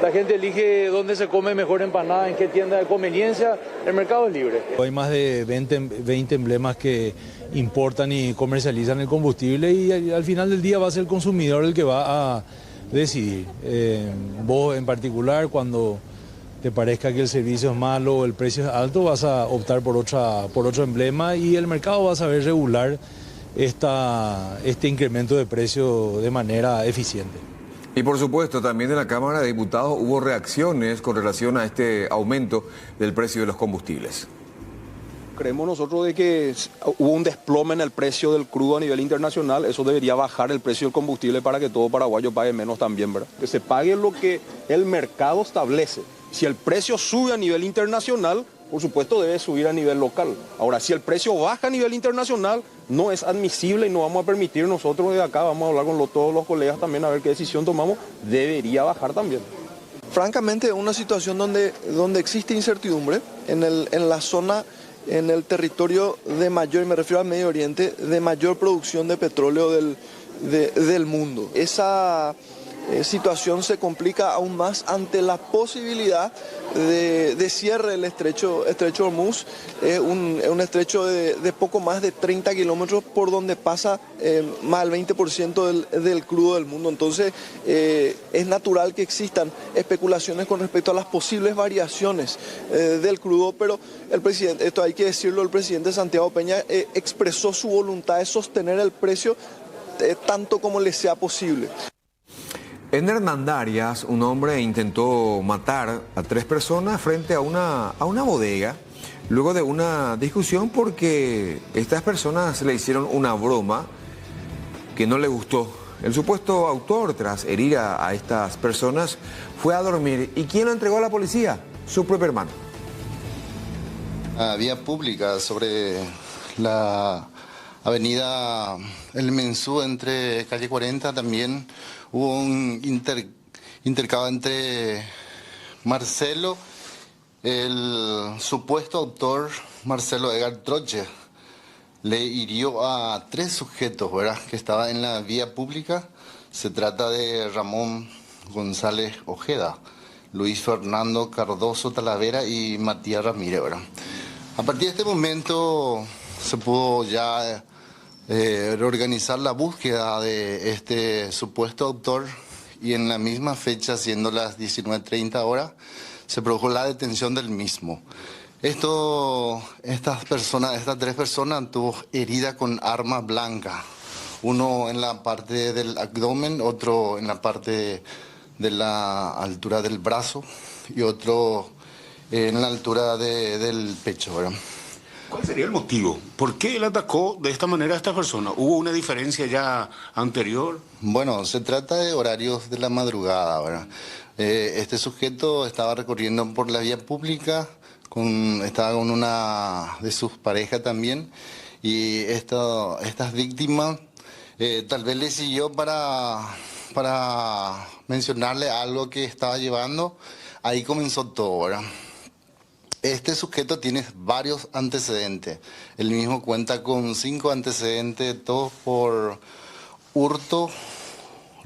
la gente elige dónde se come mejor empanada, en qué tienda de conveniencia, el mercado es libre. Hay más de 20 emblemas que importan y comercializan el combustible y al final del día va a ser el consumidor el que va a decidir. Vos en particular, cuando te parezca que el servicio es malo o el precio es alto, vas a optar por otro emblema y el mercado va a saber regular este incremento de precio de manera eficiente. Y por supuesto, también en la Cámara de Diputados hubo reacciones con relación a este aumento del precio de los combustibles. Creemos nosotros de que hubo un desplome en el precio del crudo a nivel internacional, eso debería bajar el precio del combustible para que todo paraguayo pague menos también, ¿verdad? Que se pague lo que el mercado establece. Si el precio sube a nivel internacional, por supuesto debe subir a nivel local. Ahora, si el precio baja a nivel internacional, no es admisible y no vamos a permitir nosotros de acá, vamos a hablar con todos los colegas también a ver qué decisión tomamos, debería bajar también. Francamente, una situación donde existe incertidumbre en la zona, en el territorio de mayor, me refiero al Medio Oriente, de mayor producción de petróleo del mundo. Esa situación se complica aún más ante la posibilidad de cierre del estrecho Hormuz, un estrecho de poco más de 30 kilómetros por donde pasa más del 20% del crudo del mundo. Entonces es natural que existan especulaciones con respecto a las posibles variaciones del crudo, pero el presidente, esto hay que decirlo, el presidente Santiago Peña expresó su voluntad de sostener el precio tanto como le sea posible. En Hernandarias, un hombre intentó matar a 3 personas frente a una bodega, luego de una discusión porque estas personas le hicieron una broma que no le gustó. El supuesto autor, tras herir a estas personas, fue a dormir. ¿Y quién lo entregó a la policía? Su propio hermano. Vía pública sobre la avenida El Mensú entre calle 40 también hubo un intercambio entre Marcelo, el supuesto autor Marcelo Edgar Troche. Le hirió a 3 sujetos, ¿verdad?, que estaban en la vía pública. Se trata de Ramón González Ojeda, Luis Fernando Cardoso Talavera y Matías Ramírez, ¿verdad? A partir de este momento se pudo ya reorganizar la búsqueda de este supuesto autor y en la misma fecha, siendo las 19:30 horas, se produjo la detención del mismo. Estas 3 personas tuvo heridas con arma blanca, uno en la parte del abdomen, otro en la parte de la altura del brazo y otro en la altura del pecho, ¿verdad? ¿Cuál sería el motivo? ¿Por qué él atacó de esta manera a esta persona? ¿Hubo una diferencia ya anterior? Bueno, se trata de horarios de la madrugada, ¿verdad? Este sujeto estaba recorriendo por la vía pública, estaba con una de sus parejas también, y estas víctimas tal vez le siguió para mencionarle algo que estaba llevando. Ahí comenzó todo, ¿verdad? Este sujeto tiene varios antecedentes. Él mismo cuenta con 5 antecedentes, todos por hurto,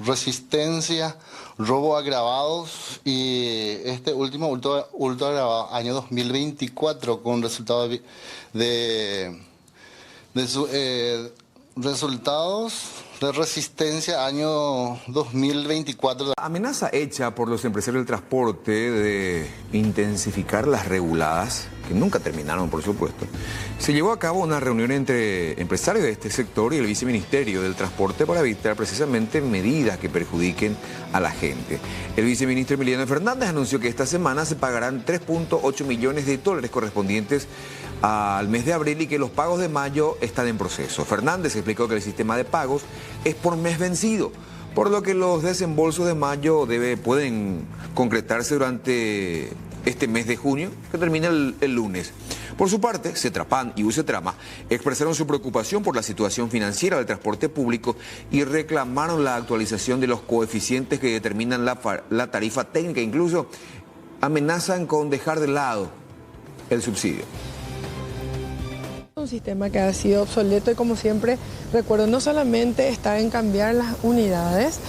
resistencia, robo agravados y este último hurto agravado, año 2024, con resultados resultados de resistencia año 2024. La amenaza hecha por los empresarios del transporte de intensificar las reguladas, que nunca terminaron por supuesto, se llevó a cabo una reunión entre empresarios de este sector y el viceministerio del transporte para evitar precisamente medidas que perjudiquen a la gente. El viceministro Emiliano Fernández anunció que esta semana se pagarán 3.8 millones de dólares correspondientes al mes de abril y que los pagos de mayo están en proceso. Fernández explicó que el sistema de pagos es por mes vencido, por lo que los desembolsos de mayo pueden concretarse durante este mes de junio, que termina el lunes. Por su parte, Cetrapan y Ucetrama expresaron su preocupación por la situación financiera del transporte público y reclamaron la actualización de los coeficientes que determinan la tarifa técnica. Incluso amenazan con dejar de lado el subsidio. Un sistema que ha sido obsoleto y, como siempre recuerdo, no solamente está en cambiar las unidades,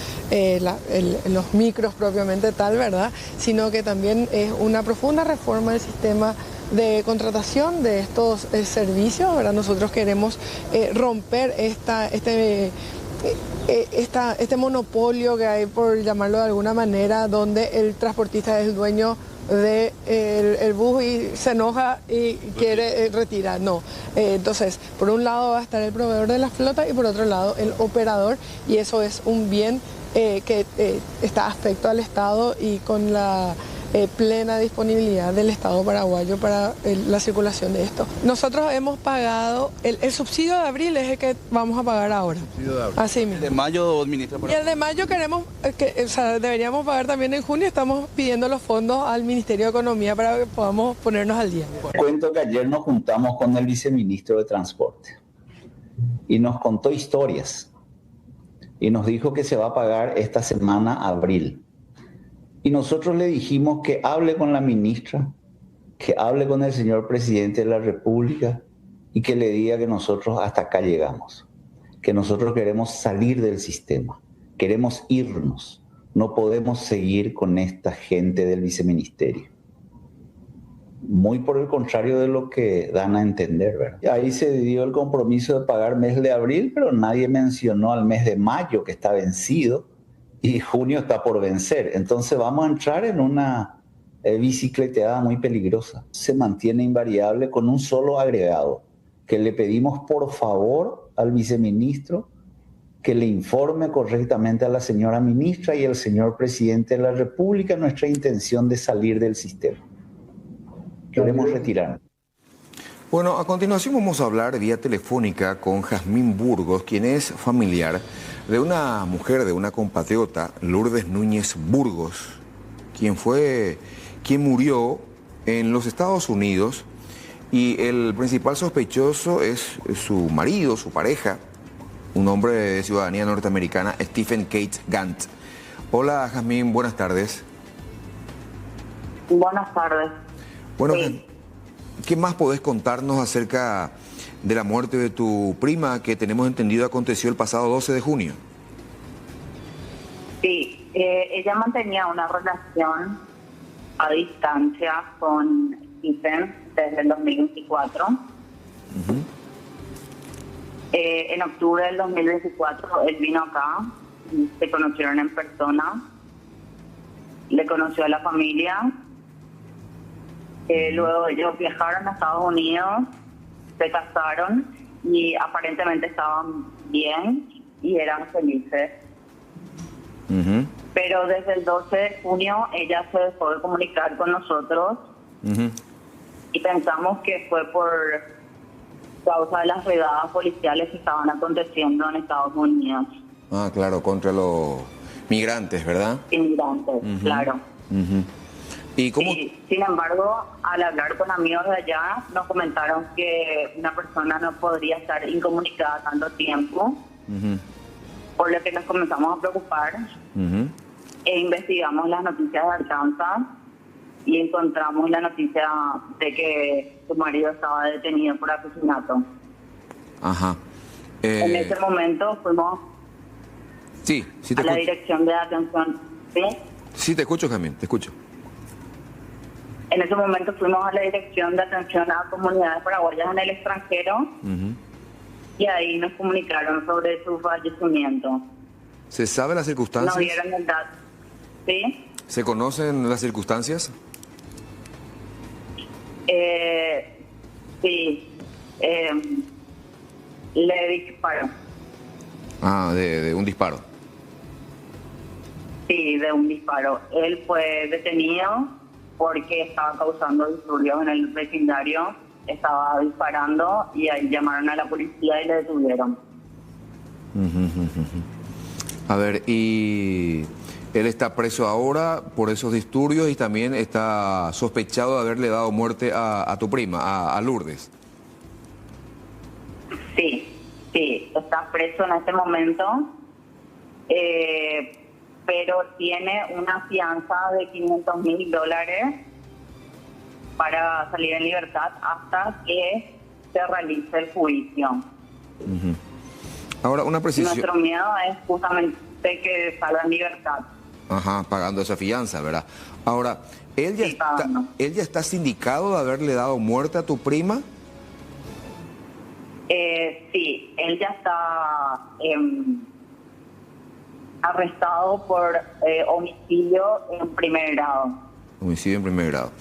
los micros propiamente tal, ¿verdad?, sino que también es una profunda reforma del sistema de contratación de estos servicios, ¿verdad? Nosotros queremos romper este monopolio que hay, por llamarlo de alguna manera, donde el transportista es el dueño el bus y se enoja y quiere retirar. No. Entonces, por un lado va a estar el proveedor de la flota y por otro lado el operador, y eso es un bien que está afecto al Estado y con la plena disponibilidad del Estado paraguayo para la circulación de esto. Nosotros hemos pagado, el subsidio de abril es el que vamos a pagar ahora. Así mismo. ¿El de mayo, ministra? Y el de mayo queremos, deberíamos pagar también en junio. Estamos pidiendo los fondos al Ministerio de Economía para que podamos ponernos al día. Cuento que ayer nos juntamos con el viceministro de Transporte y nos contó historias y nos dijo que se va a pagar esta semana abril. Y nosotros le dijimos que hable con la ministra, que hable con el señor presidente de la República y que le diga que nosotros hasta acá llegamos, que nosotros queremos salir del sistema, queremos irnos, no podemos seguir con esta gente del viceministerio. Muy por el contrario de lo que dan a entender, ¿verdad? Ahí se dio el compromiso de pagar mes de abril, pero nadie mencionó al mes de mayo, que está vencido, y junio está por vencer. Entonces vamos a entrar en una bicicleteada muy peligrosa. Se mantiene invariable con un solo agregado, que le pedimos por favor al viceministro que le informe correctamente a la señora ministra y al señor presidente de la República nuestra intención de salir del sistema. Queremos retirar. Bueno, a continuación vamos a hablar vía telefónica con Jazmín Burgos, quien es familiar de una mujer, de una compatriota, Lourdes Núñez Burgos, quien murió en los Estados Unidos, y el principal sospechoso es su marido, su pareja, un hombre de ciudadanía norteamericana, Stephen Kate Gant. Hola Jazmín, buenas tardes. Buenas tardes. Bueno, sí. ¿Qué más podés contarnos acerca de la muerte de tu prima, que tenemos entendido aconteció el pasado 12 de junio? Sí, ella mantenía una relación a distancia con Stephen desde el 2024. En octubre del 2024 él vino acá, se conocieron en persona, le conoció a la familia. Luego ellos viajaron a Estados Unidos, se casaron y aparentemente estaban bien y eran felices. Pero desde el 12 de junio ella se dejó de comunicar con nosotros y pensamos que fue por causa de las redadas policiales que estaban aconteciendo en Estados Unidos. Ah, claro, contra los migrantes, ¿verdad? Inmigrantes, claro. ¿Y cómo? Sí, sin embargo, al hablar con amigos de allá, nos comentaron que una persona no podría estar incomunicada tanto tiempo, por lo que nos comenzamos a preocupar e investigamos las noticias de Arkansas y encontramos la noticia de que su marido estaba detenido por asesinato. Ajá. En ese momento fuimos a la dirección de atención. ¿Sí? Sí, te escucho, Jazmín, te escucho. En ese momento fuimos a la dirección de atención a comunidades paraguayas en el extranjero y ahí nos comunicaron sobre su fallecimiento. ¿Se sabe las circunstancias? Nos dieron el dato. ¿Sí? ¿Se conocen las circunstancias? Sí. Le disparó. Ah, de un disparo. Sí, de un disparo. Él fue detenido porque estaba causando disturbios en el vecindario, estaba disparando y ahí llamaron a la policía y le detuvieron. A ver, y él está preso ahora por esos disturbios y también está sospechado de haberle dado muerte a tu prima, a Lourdes. Sí, está preso en este momento, pero tiene una fianza de $500,000 para salir en libertad hasta que se realice el juicio. Ahora, una precisión. Nuestro miedo es justamente que salga en libertad. Ajá, pagando esa fianza, ¿verdad? Ahora, ¿él ya está sindicado de haberle dado muerte a tu prima? Sí, él ya está arrestado por homicidio en primer grado. Homicidio en primer grado.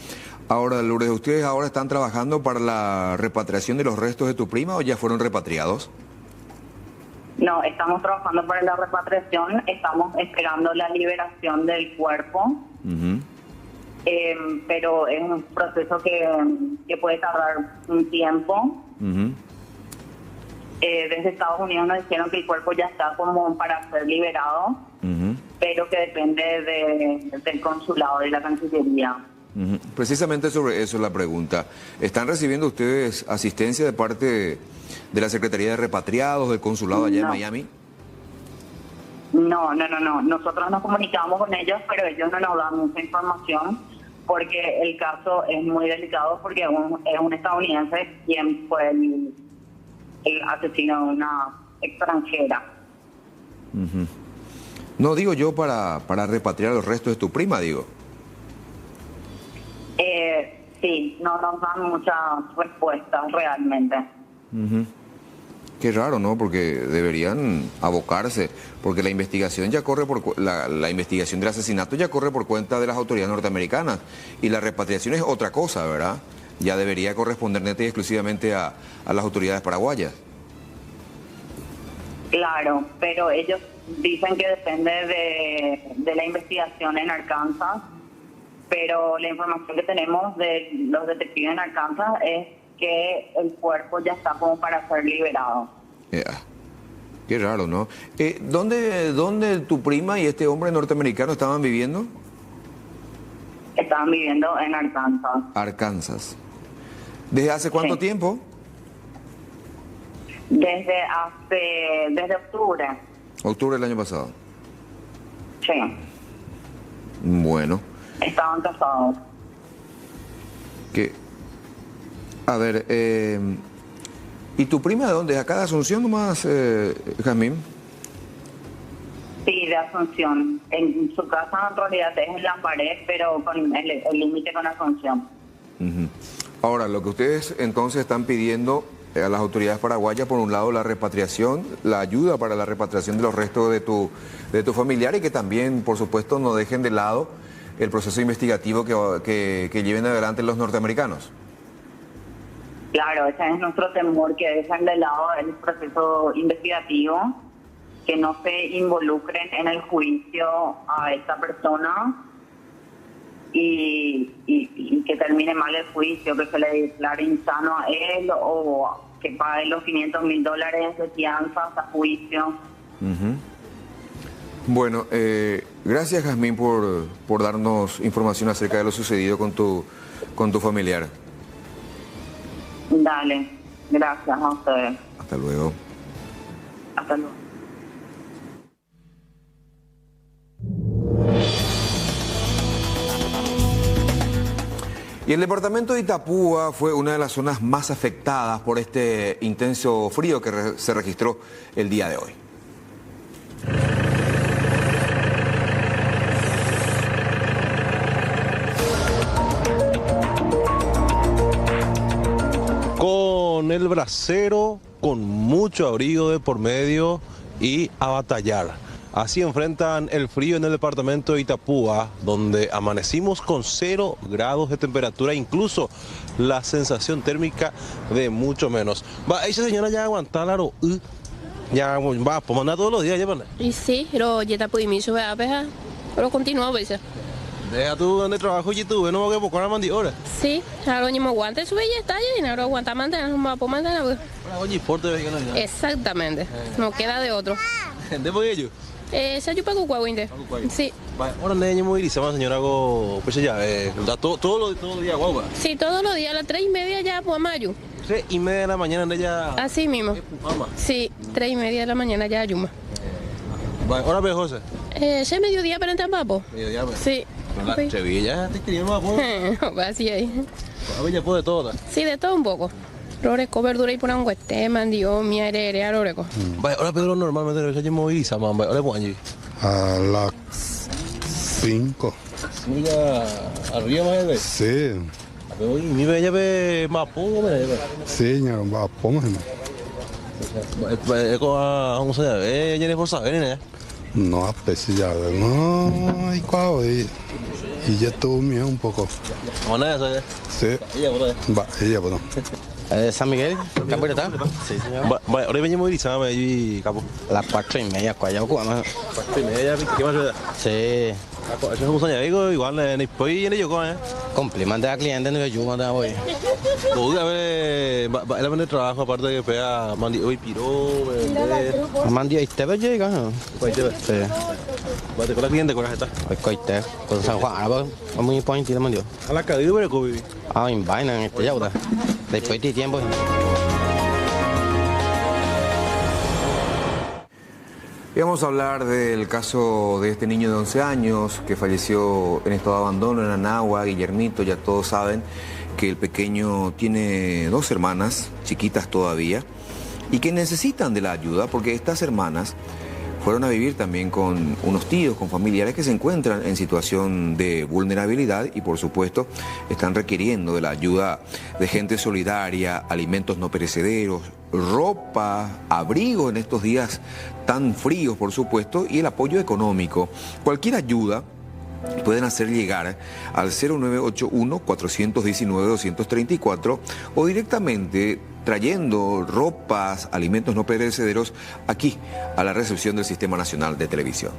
Ahora, Lourdes, ¿ustedes ahora están trabajando para la repatriación de los restos de tu prima o ya fueron repatriados? No, estamos trabajando para la repatriación, estamos esperando la liberación del cuerpo, pero es un proceso que puede tardar un tiempo. Desde Estados Unidos nos dijeron que el cuerpo ya está como para ser liberado, pero que depende del consulado, de la Cancillería. Precisamente sobre eso es la pregunta. ¿Están recibiendo ustedes asistencia de parte de la Secretaría de Repatriados, del consulado allá en Miami? No. Nosotros nos comunicamos con ellos, pero ellos no nos dan mucha información porque el caso es muy delicado porque es un estadounidense quien fue el asesino de una extranjera. No, digo yo para repatriar los restos de tu prima, digo. Sí, no nos dan muchas respuestas realmente. Qué raro, ¿no? Porque deberían abocarse, porque la investigación ya corre la investigación del asesinato ya corre por cuenta de las autoridades norteamericanas y la repatriación es otra cosa, ¿verdad? Ya debería corresponder neta y exclusivamente a las autoridades paraguayas. Claro, pero ellos dicen que depende de la investigación en Arkansas, pero la información que tenemos de los detectives en Arkansas es que el cuerpo ya está como para ser liberado. Qué raro, ¿no? ¿Dónde tu prima y este hombre norteamericano estaban viviendo? Estaban viviendo en Arkansas. Arkansas. ¿Desde hace cuánto tiempo? Desde octubre. Octubre del año pasado. Sí. Bueno. Estaban casados. A ver, ¿y tu prima de dónde es? ¿Acá de Asunción nomás, Jazmín? Sí, de Asunción. En su casa en realidad es en Lambaré, pero con el límite con Asunción. Ahora, lo que ustedes entonces están pidiendo a las autoridades paraguayas, por un lado la repatriación, la ayuda para la repatriación de los restos de tu familiar, y que también, por supuesto, no dejen de lado el proceso investigativo que lleven adelante los norteamericanos. Claro, ese es nuestro temor, que dejen de lado el proceso investigativo, que no se involucren en el juicio a esta persona y que termine mal el juicio, que se le declare insano a él o que pague los $500,000 de fianza hasta juicio. Bueno, gracias, Jazmín, por darnos información acerca de lo sucedido con tu familiar. Dale, gracias a ustedes. Hasta luego. Hasta luego. Y el departamento de Itapúa fue una de las zonas más afectadas por este intenso frío que se registró el día de hoy. Con el brasero, con mucho abrigo de por medio y a batallar. Así enfrentan el frío en el departamento de Itapúa, donde amanecimos con 0 grados de temperatura, incluso la sensación térmica de mucho menos. Va, esa señora ya aguanta la ya va, pues manda todos los días, ya pana. Y sí, pero ya está pudimiento, pero continúa a veces. Deja tú donde trabajo y tú, no que poco mandi ahora. Sí, ahora no me aguanta, sube y está y ahora aguanta mantener, no va a poder mantener. Exactamente, no queda de otro. ¿De por ello? Se ayuda con cuaguinte. Sí. Ahora no movilizamos, señora, hago pues ya, todos los días, guagua. Sí, todos los días, a las 3:30 ya, pues mayo. 3:30 de la mañana de ella. Así mismo. Sí, 3:30 de la mañana ya ayuma. Ahora ve, José. ¿Es mediodía para entrar papo? Mediodía, pues. Sí. La Sevilla te queríamos a así ahí. A ver, ya puede todo. Sí, de todo un poco. Roreco, verdura y por un hueste, mandio, mi aire, roreco. Ahora Pedro normalmente se moviliza, mamá. Ahora pues allí. A las 5. Mira, arriba más de. Sí. Mi bella ve más pongo, sí, señor, más pongo. Vamos a ver, ya no es por saber, ¿eh? No, a pesar ya, no, hay cuau, y ya tuvo miedo un poco. ¿Cómo es eso? Sí. Ella, bueno. San Miguel, ¿campo de tal? Sí, señor. Ahora venimos movilizando allí, capo. Las 4:30, ¿cuál 4:30, ¿qué más ayuda? Sí. Eso es un soñado, igual, después y en ello, ¿eh? Complemento a clientes, no yo cuando voy. A ver, él va a trabajo, aparte de que pega, mandi hoy piró, mandi hoy te ves llega. Hoy te ves. Sí. Vale, con la cliente, ¿cuál está? Hoy te, con San Juan, va muy pointy de mandio. A la cadena, pero COVID. En vaina, en este ya, después de tiempo. Y vamos a hablar del caso de este niño de 11 años que falleció en estado de abandono en Anagua, Guillermito. Ya todos saben que el pequeño tiene 2 hermanas, chiquitas todavía, y que necesitan de la ayuda porque estas hermanas fueron a vivir también con unos tíos, con familiares que se encuentran en situación de vulnerabilidad y por supuesto están requiriendo de la ayuda de gente solidaria, alimentos no perecederos, ropa, abrigo en estos días tan fríos por supuesto y el apoyo económico. Cualquier ayuda pueden hacer llegar al 0981-419-234 o directamente trayendo ropas, alimentos no perecederos aquí a la recepción del Sistema Nacional de Televisión.